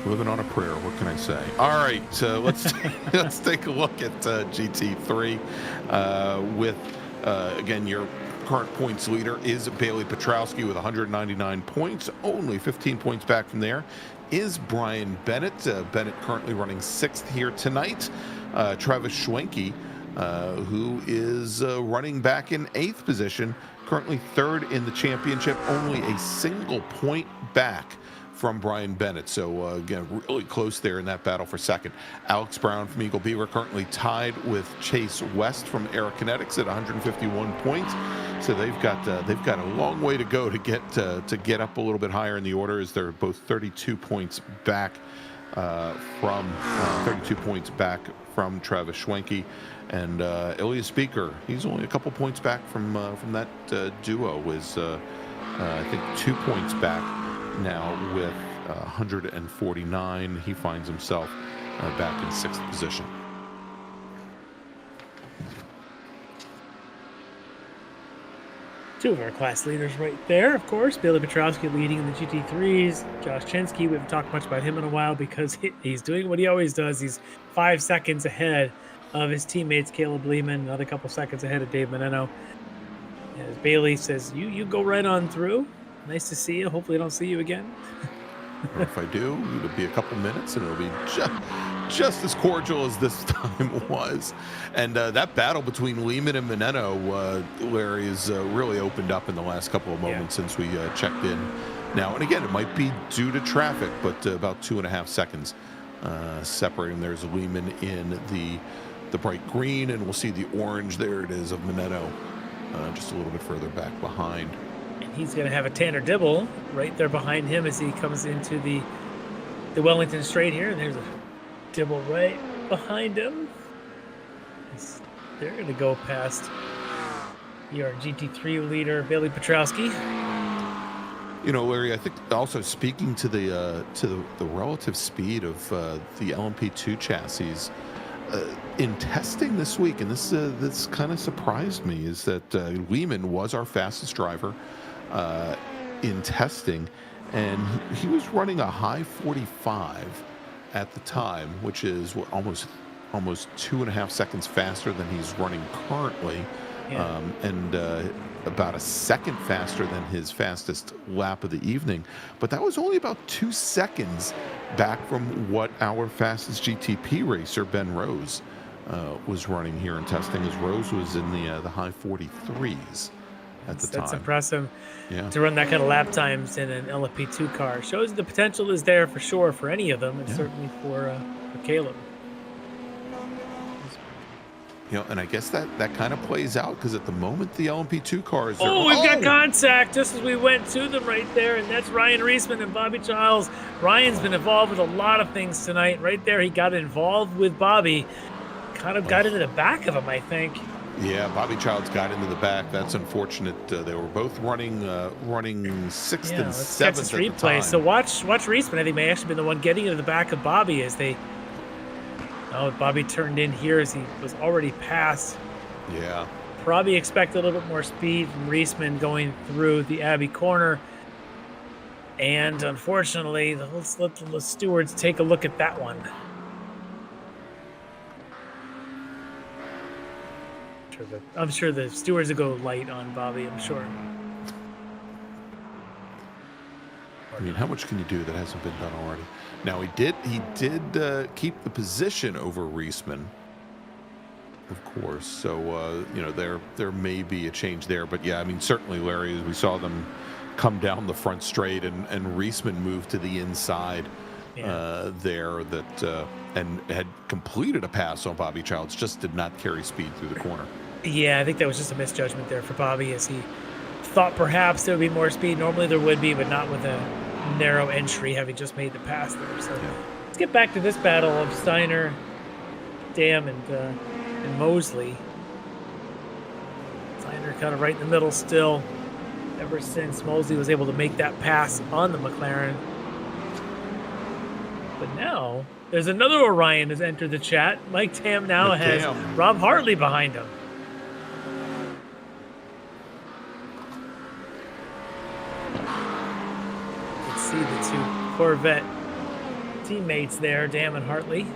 Living on a prayer, what can I say? All right, let's let's take a look at GT3 with again, your current points leader is Bailey Petrowski with 199 points. Only 15 points back from there is Brian Bennett. Bennett currently running 6th here tonight. Travis Schwenke, who is running back in 8th position, currently 3rd in the championship, only a single point back from Brian Bennett. So again, really close there in that battle for 2nd. Alex Brown from Eagle Beaver currently tied with Chase West from Aerokinetics at 151 points. So they've got a long way to go to get up a little bit higher in the order, as they're both 32 points back from Travis Schwenke. And Ilya Speaker, he's only a couple points back from that duo, is I think 2 points back now with 149. He finds himself back in 6th position. Two of our class leaders right there, of course. Bailey Petrowski leading in the GT3s. Josh Chensky, we haven't talked much about him in a while because he's doing what he always does. He's 5 seconds ahead of his teammates, Caleb Lehman, another couple seconds ahead of Dave Menino. As Bailey says, you go right on through. Nice to see you. Hopefully I don't see you again. Or if I do, it'll be a couple minutes, and it'll be just as cordial as this time was. And that battle between Lehman and Menino, Larry, has really opened up in the last couple of moments since we checked in. Now, and again, it might be due to traffic, but about 2.5 seconds separating. There's Lehman in the bright green, and we'll see the orange. There it is of Menino, just a little bit further back behind. He's going to have a Tanner Dibble right there behind him as he comes into the Wellington straight here. And there's a Dibble right behind him. They're going to go past your GT3 leader, Bailey Petrowski. You know, Larry, I think also speaking to the relative speed of the LMP2 chassis in testing this week, and this kind of surprised me, is that Lehman was our fastest driver in testing, and he was running a high 45 at the time, which is almost 2.5 seconds faster than he's running currently. Yeah. And about a second faster than his fastest lap of the evening. But that was only about 2 seconds back from what our fastest GTP racer, Ben Rose, was running here in testing, as Rose was in the high 43s at the time. That's impressive. Yeah. To run that kind of lap times in an LMP2 car shows the potential is there for sure for any of them, and certainly for Caleb. You know, and I guess that kind of plays out because at the moment the LMP2 cars are... Oh, we've got contact just as we went to them right there, and that's Ryan Reisman and Bobby Childs. Ryan's been involved with a lot of things tonight. Right there, he got involved with Bobby. Kind of got into the back of him, I think. Yeah, Bobby Childs got into the back. That's unfortunate. They were both running sixth and seventh at the time. So watch Reisman. I think may actually been the one getting into the back of Bobby as they... Oh, Bobby turned in here as he was already past. Yeah. Probably expect a little bit more speed from Reisman going through the Abbey corner. And unfortunately, let's let the stewards take a look at that one. I'm sure the stewards will go light on Bobby, I'm sure. I mean, how much can you do that hasn't been done already? Now, he did keep the position over Reisman, of course. So, you know, there may be a change there. But, yeah, I mean, certainly, Larry, as we saw them come down the front straight and Reisman moved to the inside there and had completed a pass on Bobby Childs, just did not carry speed through the corner. Yeah, I think that was just a misjudgment there for Bobby as he thought perhaps there would be more speed. Normally there would be, but not with a narrow entry, having just made the pass there. So let's get back to this battle of Steiner, Dam, and Mosley. Steiner kind of right in the middle still, ever since Mosley was able to make that pass on the McLaren. But now there's another Orion has entered the chat. Mike Tam now has Rob Hartley behind him. See the two Corvette teammates there, Dam and Hartley.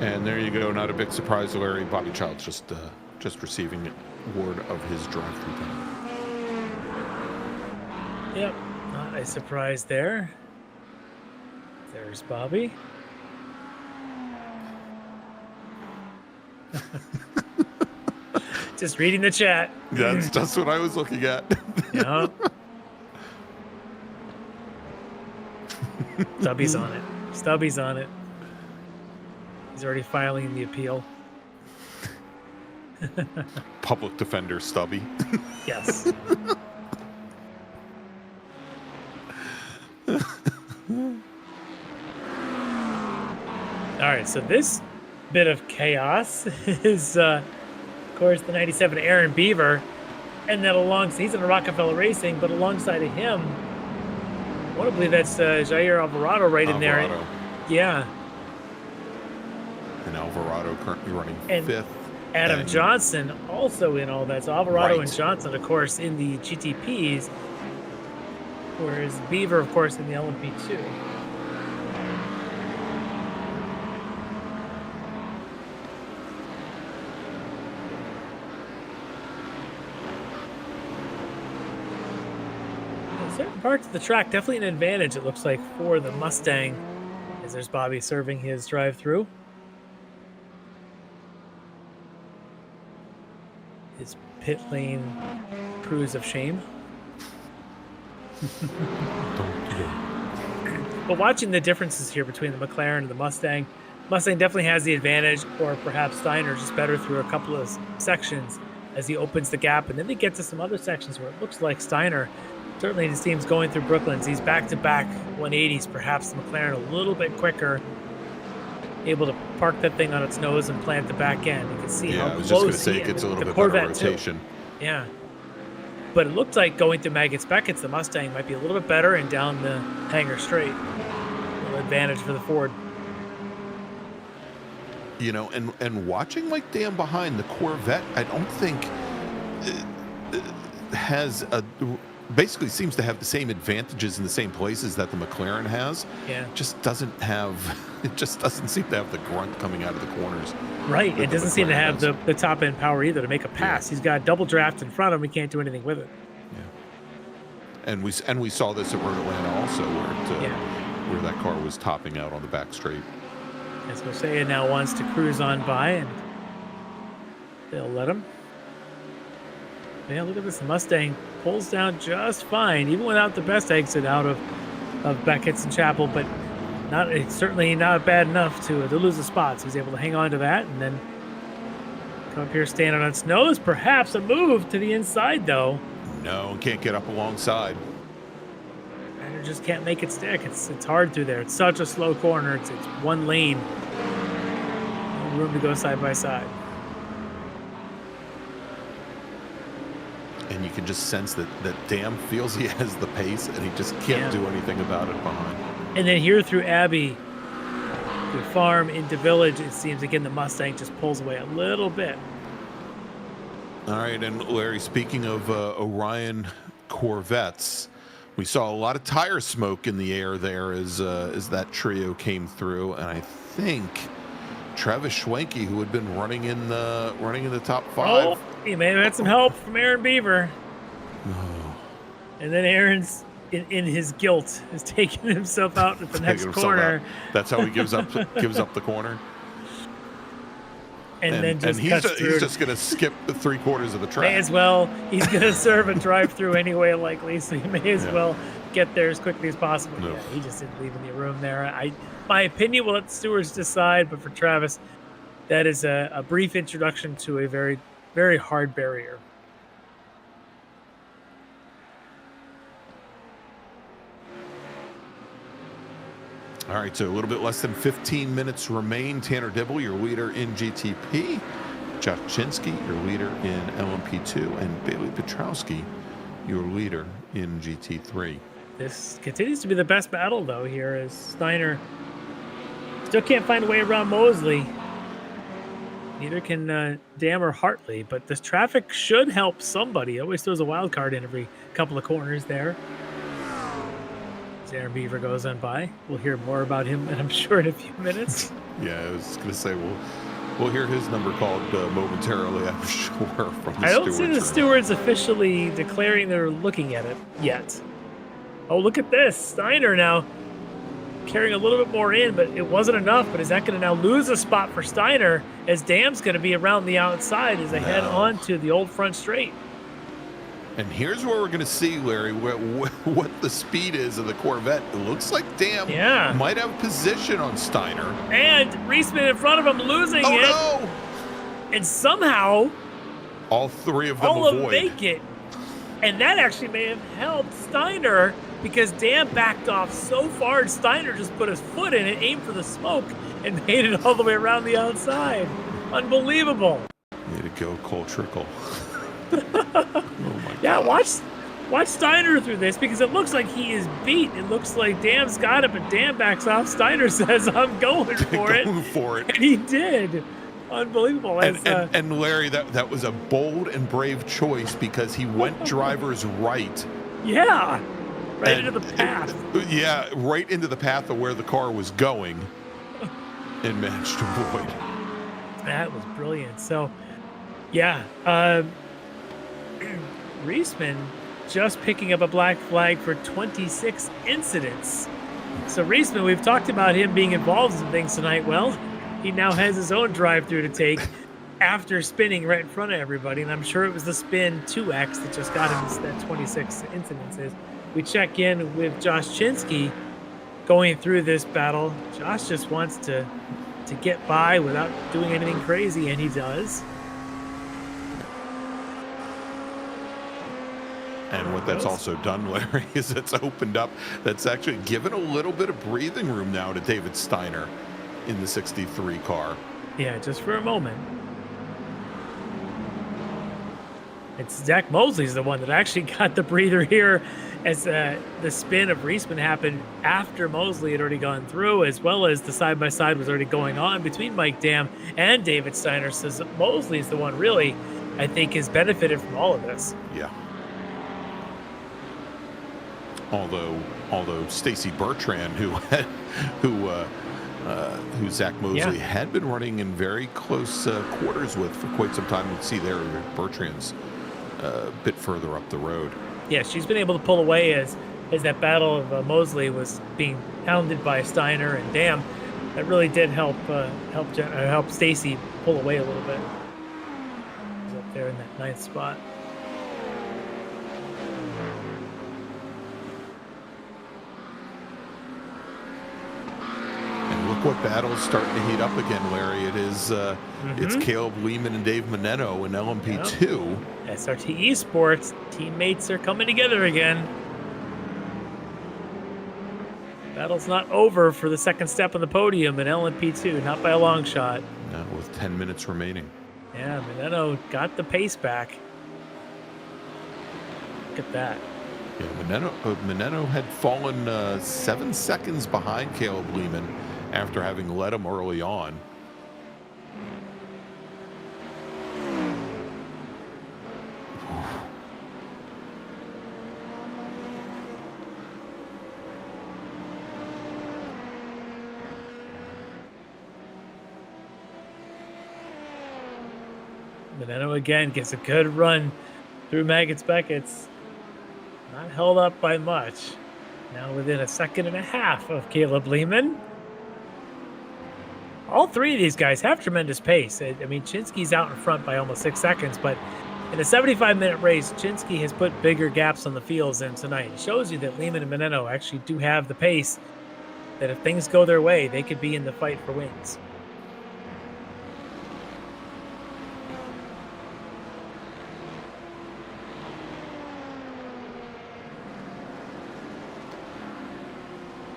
And there you go. Not a big surprise, Larry. Bobby Childs just receiving word of his drive-through penalty. Yep, not a surprise there. There's Bobby. Just reading the chat. That's just what I was looking at. Yeah. Stubby's on it. Stubby's on it. He's already filing the appeal. Public defender Stubby. Yes. All right, so this bit of chaos is, of course, the 97 Aaron Beaver, and then he's in a Rockefeller Racing, but alongside of him, I want to believe that's Jair Alvarado in there. Yeah. And Alvarado currently running fifth. Adam Johnson also in all that. So Alvarado and Johnson, of course, in the GTPs, whereas Beaver, of course, in the LMP2. Certain parts of the track, definitely an advantage, it looks like, for the Mustang, as there's Bobby serving his drive-through. His pit lane cruise of shame. But watching the differences here between the McLaren and the Mustang definitely has the advantage, or perhaps Steiner's just better through a couple of sections as he opens the gap, and then they get to some other sections where it looks like Steiner, certainly his team's going through Brooklands, he's back-to-back 180s, perhaps the McLaren a little bit quicker, able to park that thing on its nose and plant the back end. You can see how close I was just going to say it gets a little bit better rotation. Too. Yeah. But it looked like going through Maggots Beckett's, the Mustang might be a little bit better, and down the hanger straight. A little advantage for the Ford. You know, and watching Mike Dam behind the Corvette, I don't think has basically seems to have the same advantages in the same places that the McLaren has. Yeah. It just doesn't seem to have the grunt coming out of the corners. Right. It doesn't seem to have the top end power either to make a pass. Yeah. He's got double draft in front of him. He can't do anything with it. Yeah. And we saw this at Road Atlanta also, where that car was topping out on the back straight. As Hosea now wants to cruise on by, and they'll let him. Yeah, look at this. The Mustang pulls down just fine, even without the best exit out of Beckett's and Chapel, but it's certainly not bad enough to lose the spots. He's able to hang on to that and then come up here standing on its nose. Perhaps a move to the inside, though. No, can't get up alongside. And it just can't make it stick. It's hard through there. It's such a slow corner. It's one lane. No room to go side by side. And you can just sense that Dam feels he has the pace, and he just can't do anything about it behind. And then here through Abbey, through Farm into Village, it seems again the Mustang just pulls away a little bit. All right, and Larry, speaking of Orion Corvettes, we saw a lot of tire smoke in the air there as that trio came through, and I think Travis Schwenke, who had been running in the top 5. Oh, he may have had some help from Aaron Beaver. Oh. And then Aaron's in his guilt has taken himself out at the next corner. That's how he gives up the corner. And then just he's just going to skip the 3/4 of the track. May as well. He's going to serve a drive-through anyway, likely, so he may as well get there as quickly as possible. No. Yeah, he just didn't leave any room there. My opinion, we'll let the stewards decide, but for Travis, that is a brief introduction to a very, very hard barrier. All right, so a little bit less than 15 minutes remain. Tanner Dibble, your leader in GTP. Josh Chinsky, your leader in LMP2. And Bailey Petrowski, your leader in GT3. This continues to be the best battle, though, here as Steiner still can't find a way around Mosley. Neither can Dam or Hartley, but this traffic should help somebody. Always throws a wild card in every couple of corners there. Aaron Beaver goes on by. We'll hear more about him, and I'm sure in a few minutes. Yeah, I was going to say we'll hear his number called momentarily, I'm sure. From the I don't see the stewards officially declaring they're looking at it yet. Oh, look at this. Steiner now carrying a little bit more in, but it wasn't enough. But is that going to now lose a spot for Steiner as Dam's going to be around the outside as they head on to the old front straight? And here's where we're going to see, Larry, what the speed is of the Corvette. It looks like Dam might have position on Steiner. And Ricmotech in front of him losing it. No! And somehow all three of them make it. And that actually may have helped Steiner because Dam backed off so far and Steiner just put his foot in it, aimed for the smoke, and made it all the way around the outside. Unbelievable. Way to go, Cole Trickle. Yeah, watch Steiner through this because it looks like he is beat. It looks like Dam's got it, but Dam backs off. Steiner says, I'm going for it. And he did. Unbelievable. And Larry, that was a bold and brave choice because he went driver's right. Yeah. Into the path. Right into the path of where the car was going and managed to avoid. That was brilliant. So, yeah. Ricmotech just picking up a black flag for 26 incidents. So Ricmotech, we've talked about him being involved in things tonight. Well, he now has his own drive-through to take after spinning right in front of everybody. And I'm sure it was the spin 2X that just got him that 26 incidences. We check in with Josh Chinsky going through this battle. Josh just wants to get by without doing anything crazy, and he does. And what that's also done, Larry, is it's opened up. That's actually given a little bit of breathing room now to David Steiner in the 63 car. Yeah, just for a moment. It's Zach Mosley's the one that actually got the breather here as the spin of Ricmotech happened after Mosley had already gone through, as well as the side-by-side was already going on between Mike Dam and David Steiner. So Mosley's the one really, I think, has benefited from all of this. Yeah. Although Stacy Bertrand, who Zach Mosley had been running in very close quarters with for quite some time. We'd see there Bertrand's a bit further up the road. Yeah, she's been able to pull away as that battle of Mosley was being hounded by Steiner and Dam. That really did help Stacy pull away a little bit. She's up there in that 9th spot. Look what battle's starting to heat up again, Larry. It is it's Caleb Lehman and Dave Meneno in LMP2. SRT Esports teammates are coming together again. Battle's not over for the second step on the podium in LMP2, not by a long shot. No, with 10 minutes remaining. Yeah, Meneno got the pace back. Look at that. Yeah, Meneno had fallen 7 seconds behind Caleb Lehman after having led him early on. Meneno again gets a good run through Maggots Beckett's. Not held up by much. Now within 1.5 seconds of Caleb Lehman. All three of these guys have tremendous pace. I mean, Chinsky's out in front by almost 6 seconds, but in a 75-minute race, Chinsky has put bigger gaps on the fields than tonight. It shows you that Lehman and Meneno actually do have the pace, that if things go their way, they could be in the fight for wins.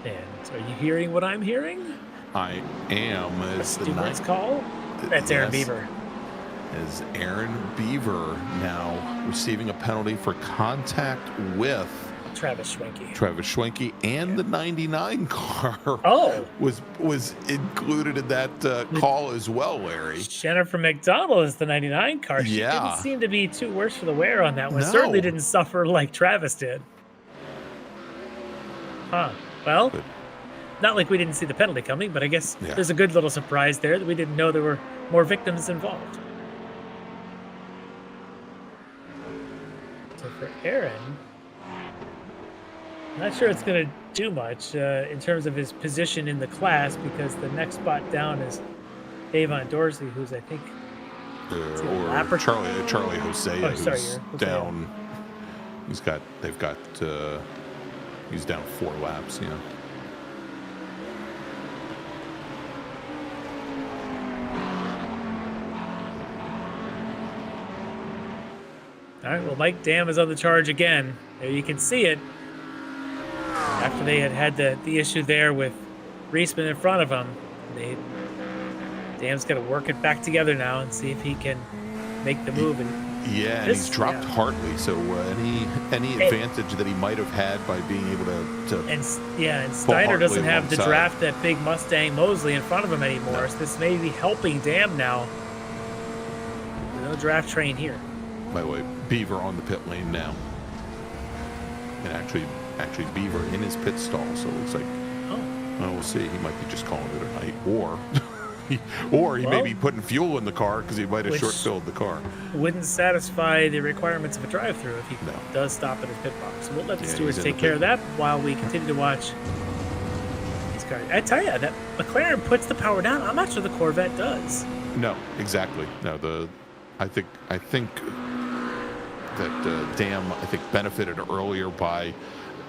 And are you hearing what I'm hearing? I am. As the Stewart's call? That's Aaron Beaver. Is Aaron Beaver now receiving a penalty for contact with Travis Schwenke. Travis Schwenke, and the 99 car was included in that call as well, Larry. Jennifer McDonald is the 99 car. She didn't seem to be too worse for the wear on that one. No. Certainly didn't suffer like Travis did. Huh. Well, good. Not like we didn't see the penalty coming, but I guess there's a good little surprise there that we didn't know there were more victims involved. So for Aaron, I'm not sure it's going to do much in terms of his position in the class, because the next spot down is Davon Dorsey, who's I think or Charlie Hosea, who's down. He's down 4 laps. Yeah. All right, well, Mike Dam is on the charge again. There you can see it. After they had the issue there with Reisman in front of him, Dam's got to work it back together now and see if he can make the move. And he's dropped Hartley, so any advantage that he might have had by being able to and Steiner doesn't have to draft that big Mustang Mosley in front of him anymore, so this may be helping Dam now. No draft train here. By the way, Beaver on the pit lane now. And actually Beaver in his pit stall, so it looks like, well, we'll see. He might be just calling it a night, or he may be putting fuel in the car because he might have short-filled the car. Wouldn't satisfy the requirements of a drive-through if he does stop at his pit box. So we'll let the stewards take care of that while we continue to watch these cars. I tell you, that McLaren puts the power down. I'm not sure the Corvette does. No, exactly. No, I think that Dam benefited earlier by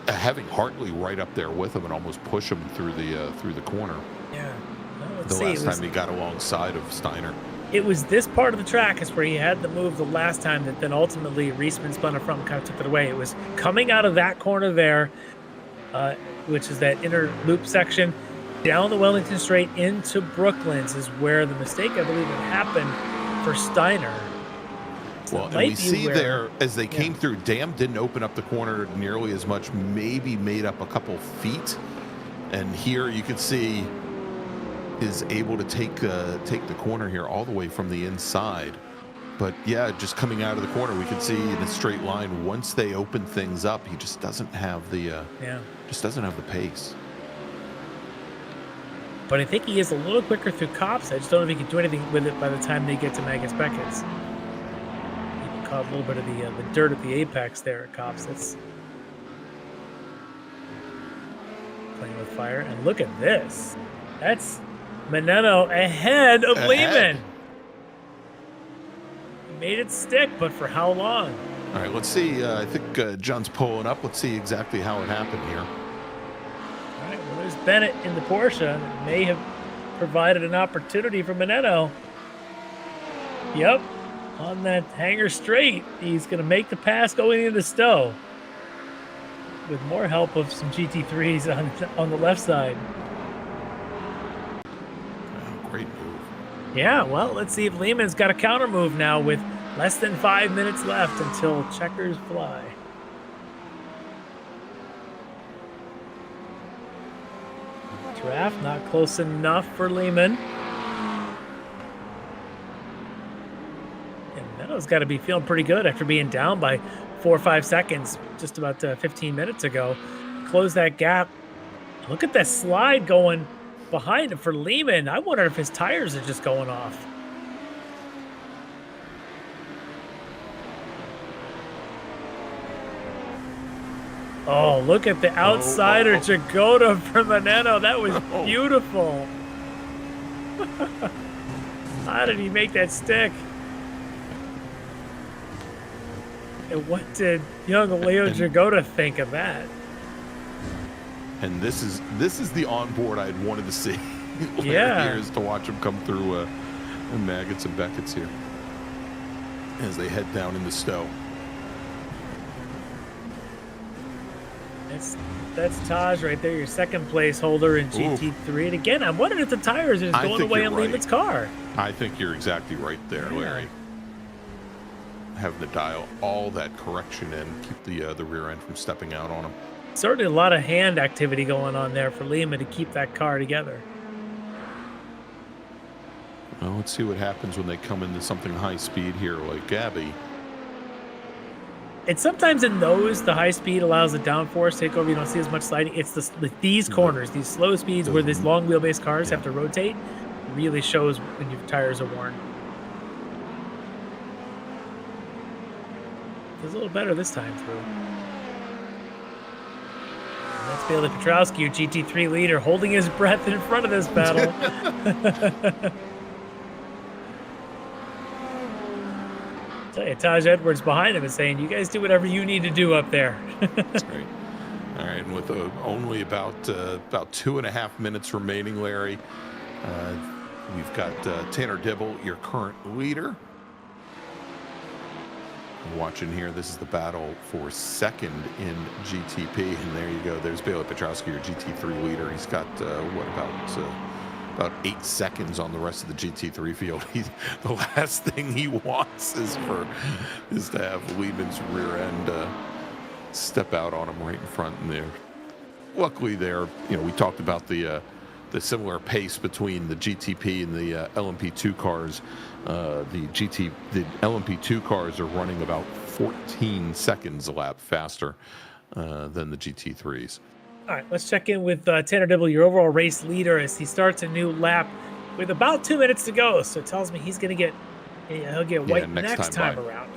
having Hartley right up there with him and almost push him through the corner. Yeah. The last time he got alongside of Steiner. It was this part of the track is where he had the move the last time that then ultimately Reisman spun in front and kind of took it away. It was coming out of that corner there, which is that inner loop section, down the Wellington Straight into Brooklands is where the mistake, I believe, had happened for Steiner. Well, and we see there, as they came through, Dam didn't open up the corner nearly as much, maybe made up a couple feet. And here you can see is able to take the corner here all the way from the inside. But yeah, just coming out of the corner, we can see in a straight line. Once they open things up, he just doesn't have the pace. But I think he is a little quicker through Cops. I just don't know if he can do anything with it by the time they get to Magus Beckett's. He caught a little bit of the dirt at the apex there at Cops. That's playing with fire. And look at this. That's Meneno ahead of Lehman. Made it stick, but for how long? All right, let's see. I think John's pulling up. Let's see exactly how it happened here. All right, well, there's Bennett in the Porsche that may have provided an opportunity for Meneno. Yep, on that hanger straight, he's going to make the pass going into Stowe with more help of some GT3s on the left side. Wow, great move. Yeah, well, let's see if Lehman's got a counter move now with less than 5 minutes left until checkers fly. Draft not close enough for Lehman. And Meadows got to be feeling pretty good after being down by 4 or 5 seconds just about 15 minutes ago. Close that gap. Look at that slide going behind him for Lehman. I wonder if his tires are just going off. Oh, look at the outsider Jagoda for Meneno. That was beautiful. How did he make that stick? And what did young Leo Jagoda think of that? And this is the onboard I'd wanted to see. Yeah. Here's to watch him come through Maggots and Beckett's here as they head down into Stowe. That's Taj right there, your second place holder in GT3. And again, I'm wondering if the tires are just going away on Lehman's car. I think you're exactly right there, Larry. Having to dial all that correction in, keep the rear end from stepping out on him. Certainly a lot of hand activity going on there for Lehman to keep that car together. Well, let's see what happens when they come into something high speed here like Gabby. And sometimes in those, the high speed allows the downforce to take over. You don't see as much sliding. It's these corners, these slow speeds where these long wheelbase cars have to rotate, really shows when your tires are worn. It's a little better this time through. And that's Bailey Petrowski, your GT3 leader, holding his breath in front of this battle. Tell you, Taj Edwards behind him is saying, "You guys do whatever you need to do up there." That's great. All right, and with only about 2.5 minutes remaining, Larry, we've got Tanner Dibble, your current leader. Watching here, this is the battle for second in GTP, and there you go. There's Bailey Petrowski, your GT3 leader. He's got about 8 seconds on the rest of the GT3 field. The last thing he wants is to have Lehman's rear end step out on him right in front. And there, luckily, we talked about the similar pace between the GTP and the LMP2 cars. The LMP2 cars are running about 14 seconds a lap faster than the GT3s. All right, let's check in with Tanner Dibble, your overall race leader, as he starts a new lap with about 2 minutes to go. So it tells me he'll get white next time around.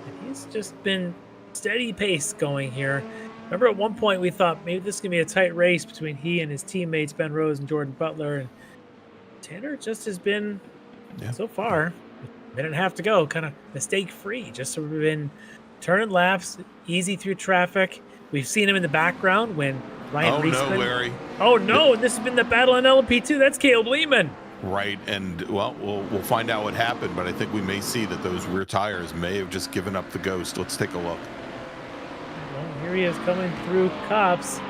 And he's just been steady pace going here. Remember at one point we thought maybe this is going to be a tight race between he and his teammates Ben Rose and Jordan Butler. And Tanner just has been... So far, a minute and a half to go, kind of mistake-free. Just sort of been turning laps, easy through traffic. We've seen him in the background when Ryan Reisman... no, Larry. Oh, no, and this has been the battle in LMP2. That's Caleb Lehman. Right, and, well, we'll find out what happened, but I think we may see that those rear tires may have just given up the ghost. Let's take a look. Well, here he is coming through Cops.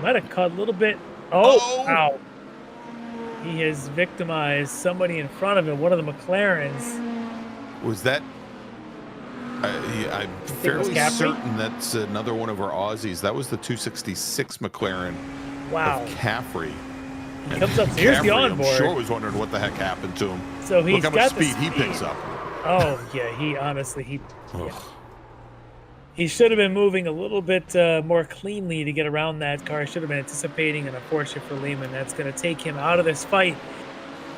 Might have caught a little bit... Oh, ow. He has victimized somebody in front of him, one of the McLarens. Was that I'm fairly certain that's another one of our Aussies. That was the 266 McLaren of Caffrey. He comes up. Here's the onboard. I'm sure was wondering what the heck happened to him. So he's Look how much speed he picks up. Oh yeah, he honestly he should have been moving a little bit more cleanly to get around that car. Should have been anticipating, and unfortunate for Lehman, that's going to take him out of this fight.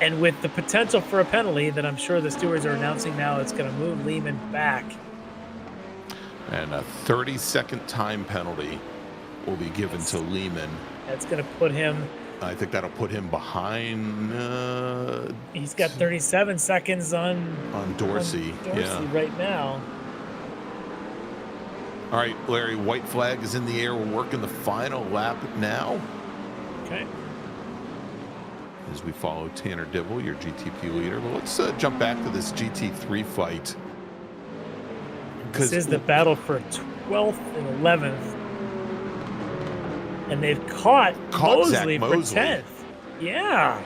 And with the potential for a penalty that I'm sure the stewards are announcing now, it's going to move Lehman back. And a 30-second time penalty will be given to Lehman. That's going to put him... I think that'll put him behind... he's got 37 seconds on Dorsey. Right now. All right, Larry, white flag is in the air. We're working the final lap now. Okay. As we follow Tanner Dibble, your GTP leader. But let's jump back to this GT3 fight. This is the battle for 12th and 11th. And they've caught Mosley for 10th. Yeah.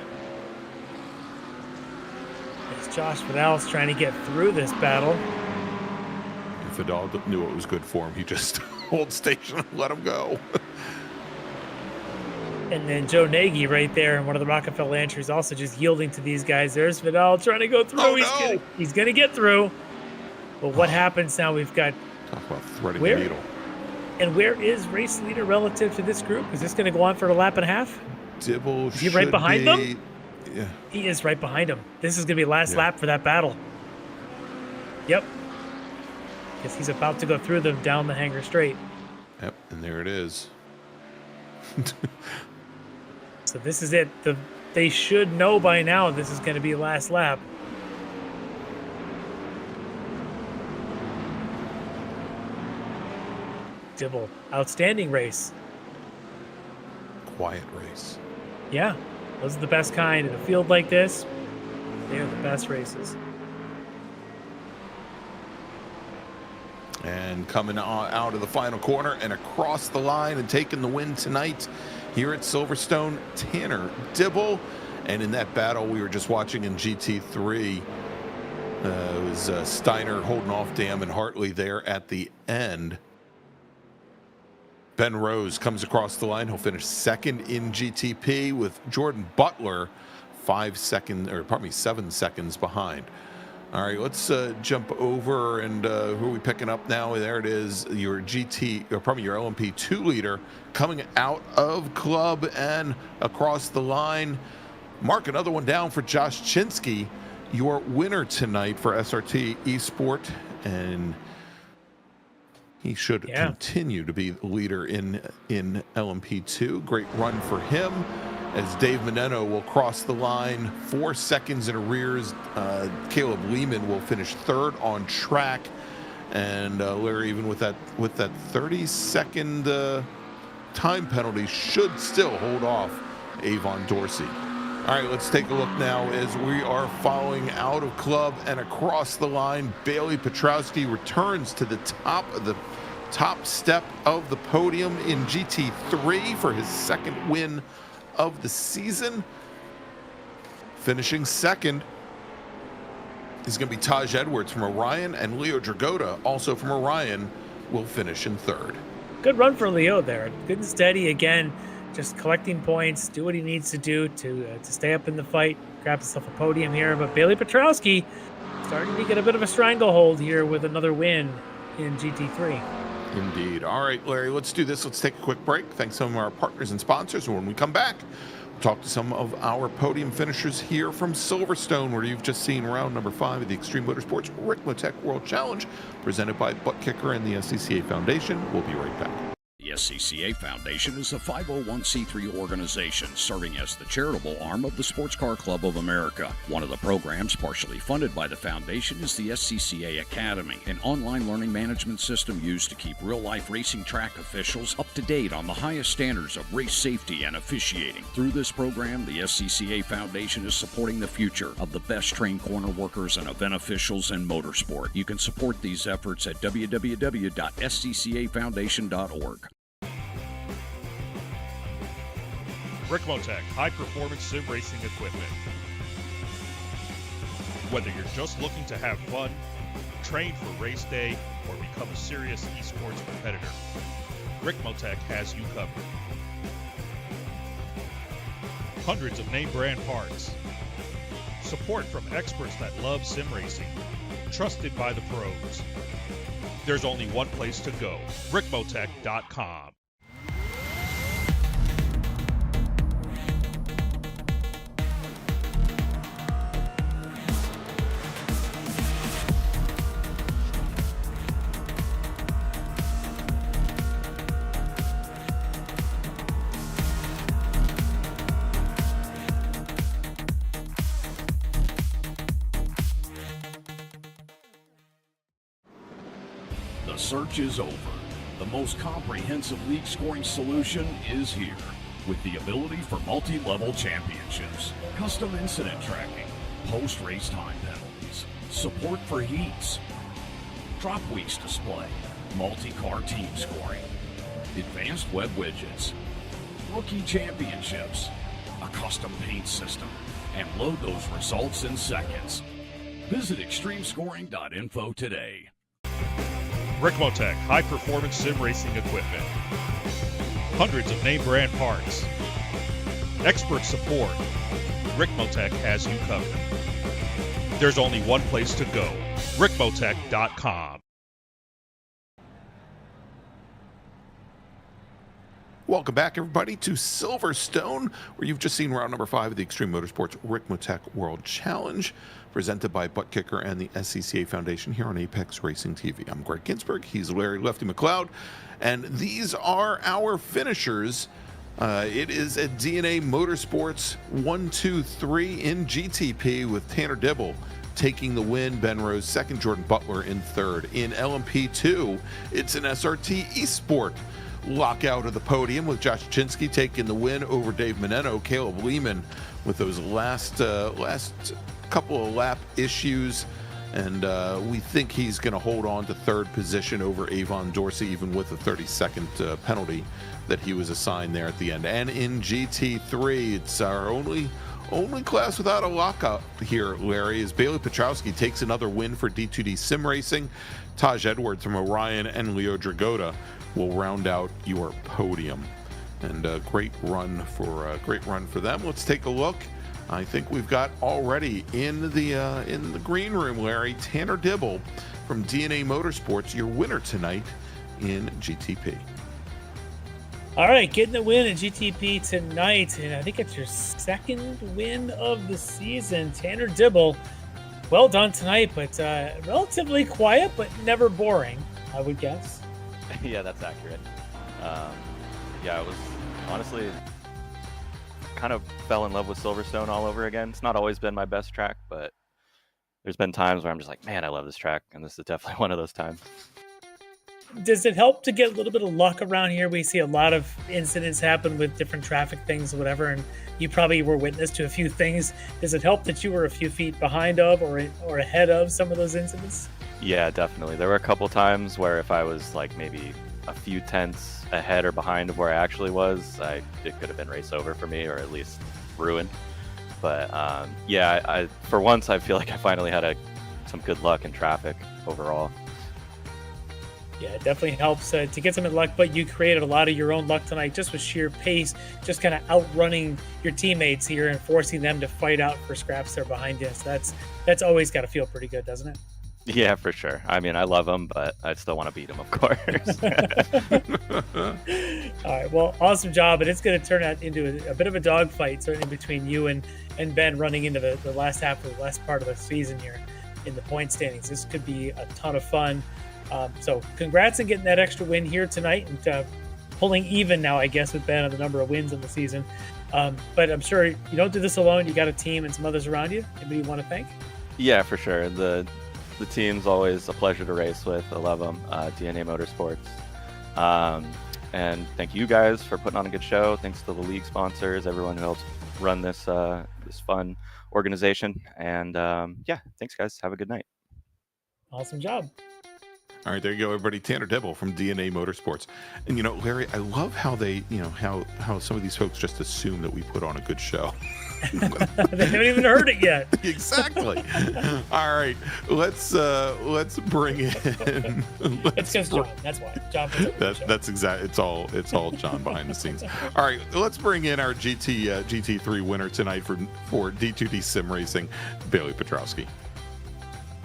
As Josh Vidal's trying to get through this battle. If Vidal knew what was good for him, he just hold station and let him go. And then Joe Nagy right there in one of the Rockefeller entries also just yielding to these guys. There's Vidal trying to go through. Oh, he's gonna get through. But what happens now? We've got... Talk about threading the needle. And where is race leader relative to this group? Is this going to go on for a lap and a half? Dibble is he right behind them? Yeah. He is right behind him. This is going to be last lap for that battle. Yep. Because he's about to go through them down the Hanger Straight. Yep, and there it is. So this is it. They should know by now this is going to be last lap. Dibble, outstanding race. Quiet race. Yeah, those are the best kind. In a field like this, they are the best races. And coming out of the final corner and across the line and taking the win tonight here at Silverstone, Tanner Dibble. And in that battle we were just watching in GT3, it was Steiner holding off Dam and Hartley there at the end. Ben Rose comes across the line. He'll finish second in GTP with Jordan Butler 7 seconds behind. All right, let's jump over and who are we picking up now? There it is, your your LMP2 leader coming out of club and across the line. Mark another one down for Josh Chinsky, your winner tonight for SRT Esport, and he should continue to be the leader in LMP2. Great run for him. As Dave Meneno will cross the line 4 seconds in arrears. Caleb Lehman will finish third on track. And Larry, even with that 30-second time penalty, should still hold off Avon Dorsey. All right, let's take a look now as we are following out of club and across the line. Bailey Petrowski returns to the top step of the podium in GT3 for his second win of the season. Finishing second is going to be Taj Edwards from Orion, and Leo Dragota, also from Orion, will finish in third. Good run for Leo there. Good and steady again. Just collecting points, do what he needs to do to stay up in the fight, grab himself a podium here. But Bailey Petrowski starting to get a bit of a stranglehold here with another win in GT3. Indeed. All right, Larry, let's do this. Let's take a quick break. Thanks to some of our partners and sponsors. When we come back, we'll talk to some of our podium finishers here from Silverstone, where you've just seen round number 5 of the Extreme Motorsports Ricmotech World Challenge, presented by Buttkicker and the SCCA Foundation. We'll be right back. The SCCA Foundation is a 501c3 organization serving as the charitable arm of the Sports Car Club of America. One of the programs partially funded by the foundation is the SCCA Academy, an online learning management system used to keep real-life racing track officials up to date on the highest standards of race safety and officiating. Through this program, the SCCA Foundation is supporting the future of the best trained corner workers and event officials in motorsport. You can support these efforts at www.sccafoundation.org. Ricmotech, high-performance sim racing equipment. Whether you're just looking to have fun train for race day, or become a serious esports competitor, Ricmotech has you covered. Hundreds of name brand parts. Support from experts that love sim racing. Trusted by the pros. There's only one place to go, ricmotech.com. The search is over. The most comprehensive league scoring solution is here, with the ability for multi-level championships, custom incident tracking, post-race time penalties, support for heats, drop weeks display, multi-car team scoring, advanced web widgets, rookie championships, a custom paint system, and load those results in seconds. Visit extremescoring.info today. Ricmotech high-performance sim racing equipment. Hundreds of name brand parts. Expert support. Ricmotech has you covered. There's only one place to go, ricmotech.com. Welcome back, everybody, to Silverstone, where you've just seen round number 5 of the Extreme Motorsports Ricmotech World Challenge, presented by Buttkicker and the SCCA Foundation here on Apex Racing TV. I'm Greg Ginsburg. He's Larry Lefty McLeod, and these are our finishers. It is a DNA Motorsports 1, 2, 3 in GTP with Tanner Dibble taking the win, Ben Rose second, Jordan Butler in third. In LMP2, it's an SRT Esport lockout of the podium with Josh Chinsky taking the win over Dave Meneno. Caleb Lehman with those last couple of lap issues, and we think he's going to hold on to third position over Avon Dorsey, even with a 30-second penalty that he was assigned there at the end. And in GT3, it's our only class without a lockout here, Larry, as Bailey Petrowski takes another win for D2D Sim Racing. Taj Edwards from Orion and Leo Dragota will round out your podium, and a great run for them. Let's take a look. I think we've got already in the green room, Larry, Tanner Dibble from DNA Motorsports, your winner tonight in GTP. All right, getting the win in GTP tonight, and I think it's your second win of the season. Tanner Dibble, well done tonight, but relatively quiet, but never boring, I would guess. Yeah, that's accurate. Yeah, it was honestly kind of fell in love with Silverstone all over again. It's not always been my best track, but there's been times where I'm just like, man, I love this track, and this is definitely one of those times. Does it help to get a little bit of luck around here? We see a lot of incidents happen with different traffic things or whatever, and you probably were witness to a few things. Does it help that you were a few feet behind of or ahead of some of those incidents? Yeah, definitely. There were a couple times where if I was like maybe a few tenths ahead or behind of where I actually was, it could have been race over for me, or at least ruined. But yeah, I for once I feel like I finally had some good luck in traffic overall. Yeah, it definitely helps to get some luck, but you created a lot of your own luck tonight just with sheer pace, just kind of outrunning your teammates here and forcing them to fight out for scraps there behind you. So that's always got to feel pretty good, doesn't it? Yeah, for sure. I mean, I love them, but I still want to beat them, of course. All right, well, awesome job, and it's going to turn out into a bit of a dogfight, certainly between you and Ben running into the last half of the last part of the season here in the point standings. This could be a ton of fun. So congrats on getting that extra win here tonight and pulling even now, I guess, with Ben on the number of wins in the season. But I'm sure you don't do this alone. You got a team and some others around you. Anybody you want to thank? Yeah, for sure. The team's always a pleasure to race with. I love them. DNA Motorsports. And thank you guys for putting on a good show. Thanks to the league sponsors, everyone who helps run this fun organization. And yeah, thanks guys. Have a good night. Awesome job. All right, there you go, everybody. Tanner Dibble from DNA Motorsports. And, Larry, I love how they, how some of these folks just assume that we put on a good show. They haven't even heard it yet. Exactly. All right, let's bring in. It's just John. That's why. John. That's exactly. It's all John behind the scenes. All right, let's bring in our GT3 winner tonight for D2D Sim Racing, Bailey Petrowski.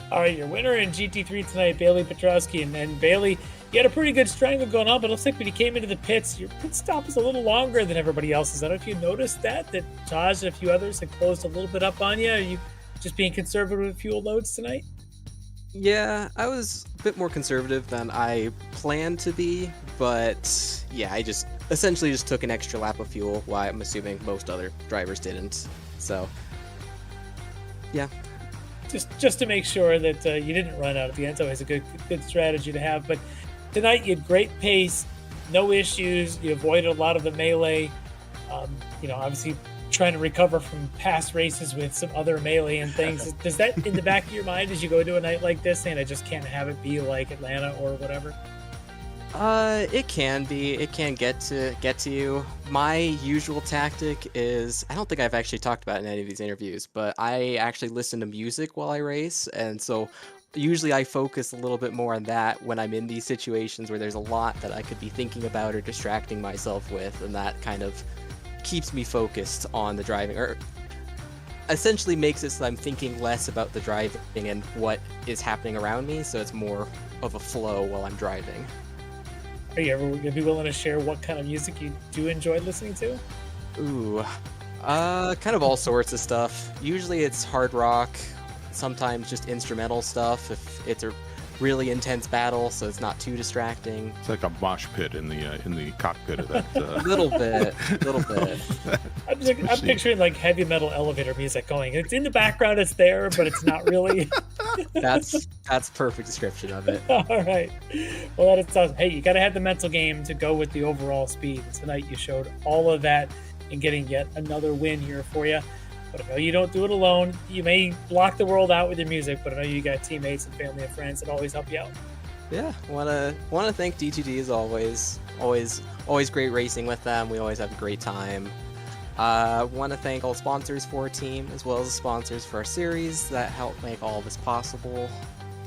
All right, your winner in GT3 tonight, Bailey Petrowski. And then Bailey, you had a pretty good strangle going on, but it looks like when you came into the pits, your pit stop was a little longer than everybody else's. I don't know if you noticed that Taj and a few others had closed a little bit up on you. Are you just being conservative with fuel loads tonight? Yeah, I was a bit more conservative than I planned to be, but yeah, I just essentially just took an extra lap of fuel, while I'm assuming most other drivers didn't. So, yeah. Just to make sure that you didn't run out at the end. It's always a good strategy to have. But tonight you had great pace, no issues. You avoided a lot of the melee. Obviously trying to recover from past races with some other melee and things. Does that in the back of your mind as you go to a night like this, saying I just can't have it be like Atlanta or whatever? It can be. It can get to you. My usual tactic is, I don't think I've actually talked about it in any of these interviews, but I actually listen to music while I race, and so usually I focus a little bit more on that when I'm in these situations where there's a lot that I could be thinking about or distracting myself with, and that kind of keeps me focused on the driving, or essentially makes it so I'm thinking less about the driving and what is happening around me, so it's more of a flow while I'm driving. Are you ever going to be willing to share what kind of music you do enjoy listening to? Ooh, kind of all sorts of stuff. Usually it's hard rock, sometimes just instrumental stuff if it's a really intense battle, so it's not too distracting. It's like a mosh pit in the cockpit of that. Little bit. I'm picturing like heavy metal elevator music going. It's in the background, it's there, but it's not really. That's perfect description of it. All right. Well, that is awesome. Hey, you got to have the mental game to go with the overall speed. Tonight you showed all of that in getting yet another win here for you. But I know you don't do it alone. You may block the world out with your music, but I know you got teammates and family and friends that always help you out. Yeah, wanna thank D2D as always great racing with them. We always have a great time. Want to thank all sponsors for our team, as well as the sponsors for our series that help make all this possible.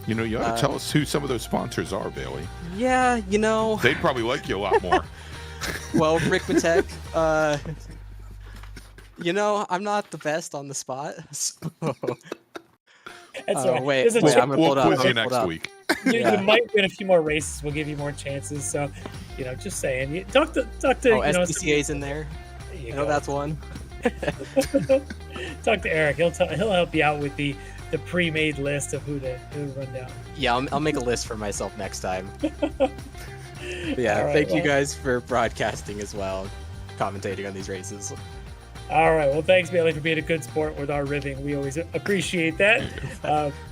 You ought to tell us who some of those sponsors are, Bailey. Yeah, they'd probably like you a lot more. Well, Ricmotech. I'm not the best on the spot, so... That's right. Wait, I'm gonna pull it up. We'll quiz you next week. You might win a few more races. We'll give you more chances. So, just saying. You talk to. SPCA's in there. That's one. Talk to Eric. He'll help you out with the pre-made list of who to run down. Yeah, I'll make a list for myself next time. Yeah, right, thank you guys for broadcasting as well, commentating on these races. All right. Well, thanks, Bailey, for being a good sport with our ribbing. We always appreciate that.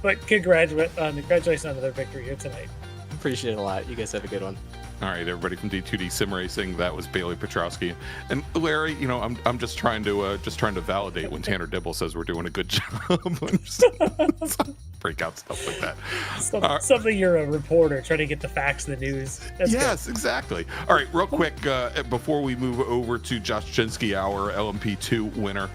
But congratulations on another victory here tonight. Appreciate it a lot. You guys have a good one. All right, everybody from D2D Sim Racing. That was Bailey Petrowski. And Larry, I'm just trying to validate when Tanner Dibble says we're doing a good job. Break out stuff like that. Something you're a reporter trying to get the facts of the news. That's yes, good. Exactly. All right, real quick, before we move over to Josh Chinsky, our LMP2 winner,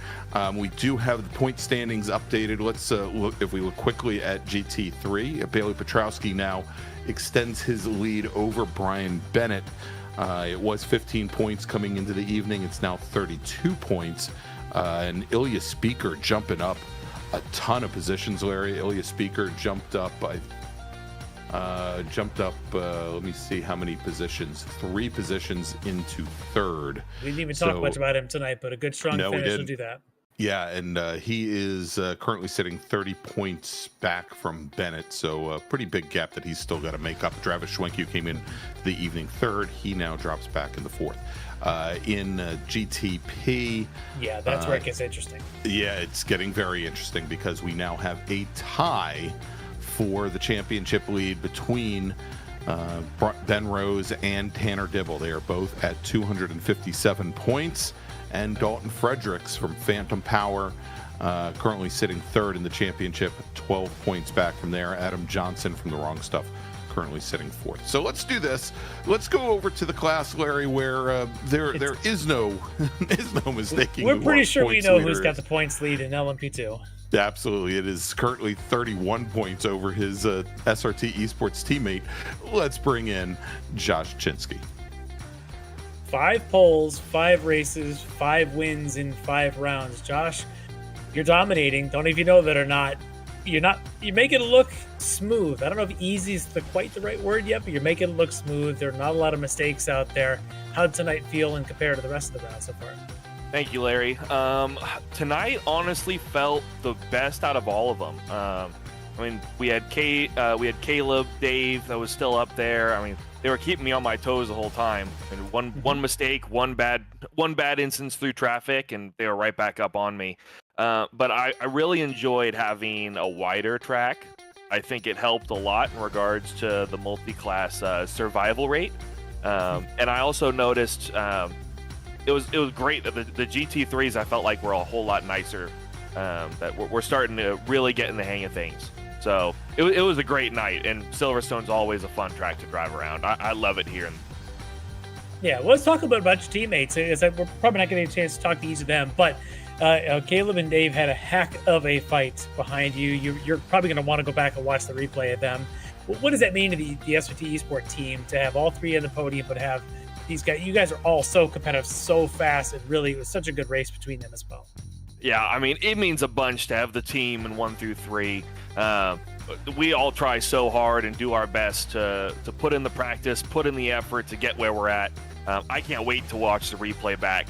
we do have the point standings updated. Let's look. If we look quickly at GT3, Bailey Petrowski now extends his lead over Brian Bennett. It was 15 points coming into the evening. It's now 32 points. And Ilya Speaker jumping up a ton of positions, Larry. Ilya Speaker jumped up, let me see how many positions. 3 positions into third. We didn't even talk much about him tonight, but a good strong finish will do that. Yeah, and he is currently sitting 30 points back from Bennett, so a pretty big gap that he's still got to make up. Travis Schwenke came in the evening third. He now drops back in the fourth. In GTP... Yeah, that's where it gets interesting. Yeah, it's getting very interesting because we now have a tie for the championship lead between Ben Rose and Tanner Dibble. They are both at 257 points. And Dalton Fredericks from Phantom Power, currently sitting third in the championship, 12 points back from there. Adam Johnson from The Wrong Stuff, currently sitting fourth. So let's do this. Let's go over to the class, Larry, where there is no mistaking. We're who pretty our sure we points know leader who's got is. the points lead in LMP2. Absolutely. It is currently 31 points over his SRT Esports teammate. Let's bring in Josh Chinsky. 5 poles, 5 races, 5 wins in 5 rounds. Josh, you're dominating. Don't know if you know that or not. You're making it look smooth. I don't know if easy is quite the right word yet, but you're making it look smooth. There are not a lot of mistakes out there. How'd tonight feel and compare to the rest of the round so far? Thank you, Larry. Tonight honestly felt the best out of all of them. I mean, we had Caleb, Dave that was still up there. I mean, they were keeping me on my toes the whole time. I mean, one mistake, one bad instance through traffic, and they were right back up on me. But I really enjoyed having a wider track. I think it helped a lot in regards to the multi-class survival rate. And I also noticed it was great that the GT3s I felt like were a whole lot nicer. That we're starting to really get in the hang of things. So it was a great night, and Silverstone's always a fun track to drive around. I love it here. Yeah, well, let's talk about your teammates. We're probably not getting a chance to talk to each of them, but Caleb and Dave had a heck of a fight behind you. You're probably going to want to go back and watch the replay of them. What does that mean to the SRT Esports team to have all 3 on the podium, but have these guys? You guys are all so competitive, so fast, and really it was such a good race between them as well. Yeah, I mean, it means a bunch to have the team in 1 through 3. We all try so hard and do our best to put in the practice, put in the effort to get where we're at. I can't wait to watch the replay back.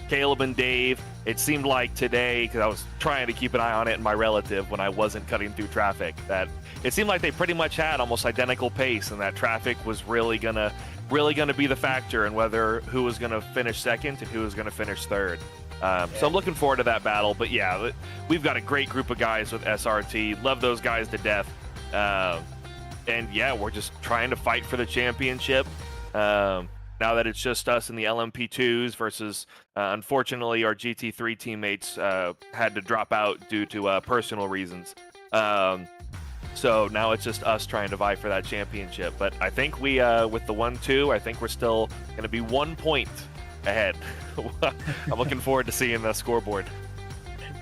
Caleb and Dave, it seemed like today, because I was trying to keep an eye on it and my relative when I wasn't cutting through traffic, that it seemed like they pretty much had almost identical pace, and that traffic was really gonna be the factor in whether who was gonna finish second and who was gonna finish third. So I'm looking forward to that battle. But yeah, we've got a great group of guys with SRT. Love those guys to death. And yeah, we're just trying to fight for the championship. Now that it's just us in the LMP2s versus, unfortunately, our GT3 teammates had to drop out due to personal reasons. So now it's just us trying to vie for that championship. But I think we, with the 1-2, I think we're still going to be 1 point ahead. I'm looking forward to seeing the scoreboard.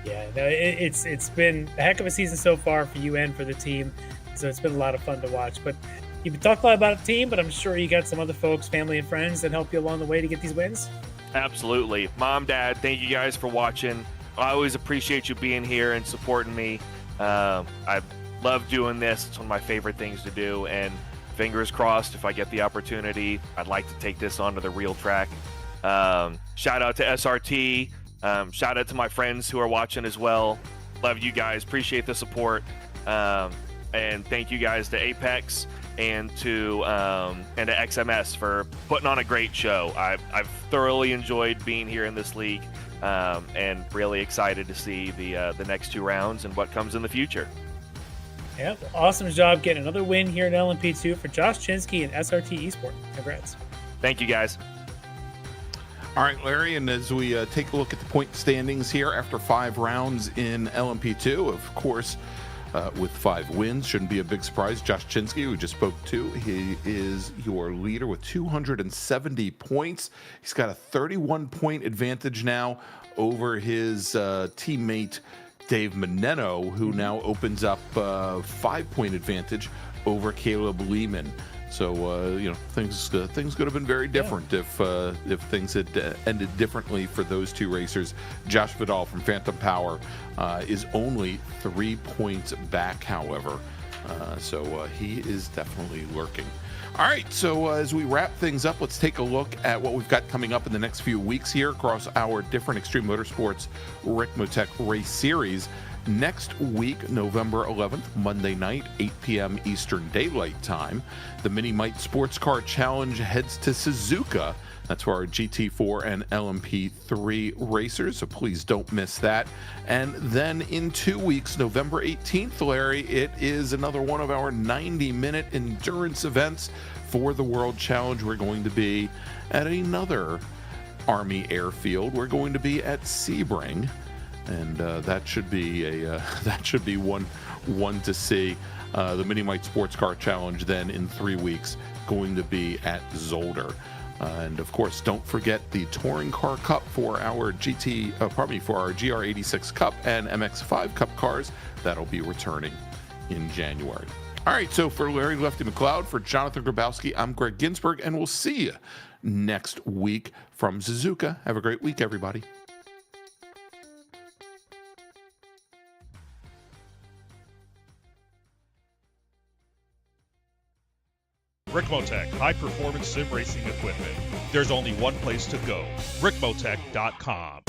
Yeah, no, it's been a heck of a season so far for you and for the team. So it's been a lot of fun to watch. But you've been talking a lot about the team, but I'm sure you got some other folks, family and friends that help you along the way to get these wins. Absolutely. Mom, Dad, thank you guys for watching. I always appreciate you being here and supporting me. I love doing this. It's one of my favorite things to do. And fingers crossed, if I get the opportunity, I'd like to take this onto the real track. Shout out to SRT. Shout out to my friends who are watching as well. Love you guys. Appreciate the support. And thank you guys to Apex and to XMS for putting on a great show. I've thoroughly enjoyed being here in this league, and really excited to see the next 2 rounds and what comes in the future. Yeah, awesome job getting another win here in LMP2 for Josh Chinsky and SRT Esports. Congrats. Thank you, guys. All right, Larry, and as we take a look at the point standings here after 5 rounds in LMP2, of course, with 5 wins, shouldn't be a big surprise. Josh Chinsky, who we just spoke to, he is your leader with 270 points. He's got a 31-point advantage now over his teammate Dave Meneno, who now opens up 5-point advantage over Caleb Lehman. So things could have been very different if things had ended differently for those 2 racers. Josh Vidal from Phantom Power is only 3 points back, however. So he is definitely lurking. All right, so as we wrap things up, let's take a look at what we've got coming up in the next few weeks here across our different Extreme Motorsports Ricmotech race series. Next week, November 11th, Monday night, 8 p.m. Eastern Daylight Time, the Mini Mite Sports Car Challenge heads to Suzuka. That's for our GT4 and LMP3 racers, so please don't miss that. And then in 2 weeks, November 18th, Larry, it is another one of our 90-minute endurance events for the World Challenge. We're going to be at another Army airfield. We're going to be at Sebring. And that should be one to see. The Mini Mite Sports Car Challenge then in 3 weeks going to be at Zolder. And of course, don't forget the Touring Car Cup for our for our GR86 Cup and MX5 Cup cars. That'll be returning in January. All right, so for Larry Lefty McLeod, for Jonathan Grabowski, I'm Greg Ginsburg, and we'll see you next week from Suzuka. Have a great week, everybody. Ricmotech, high-performance sim racing equipment. There's only one place to go, ricmotech.com.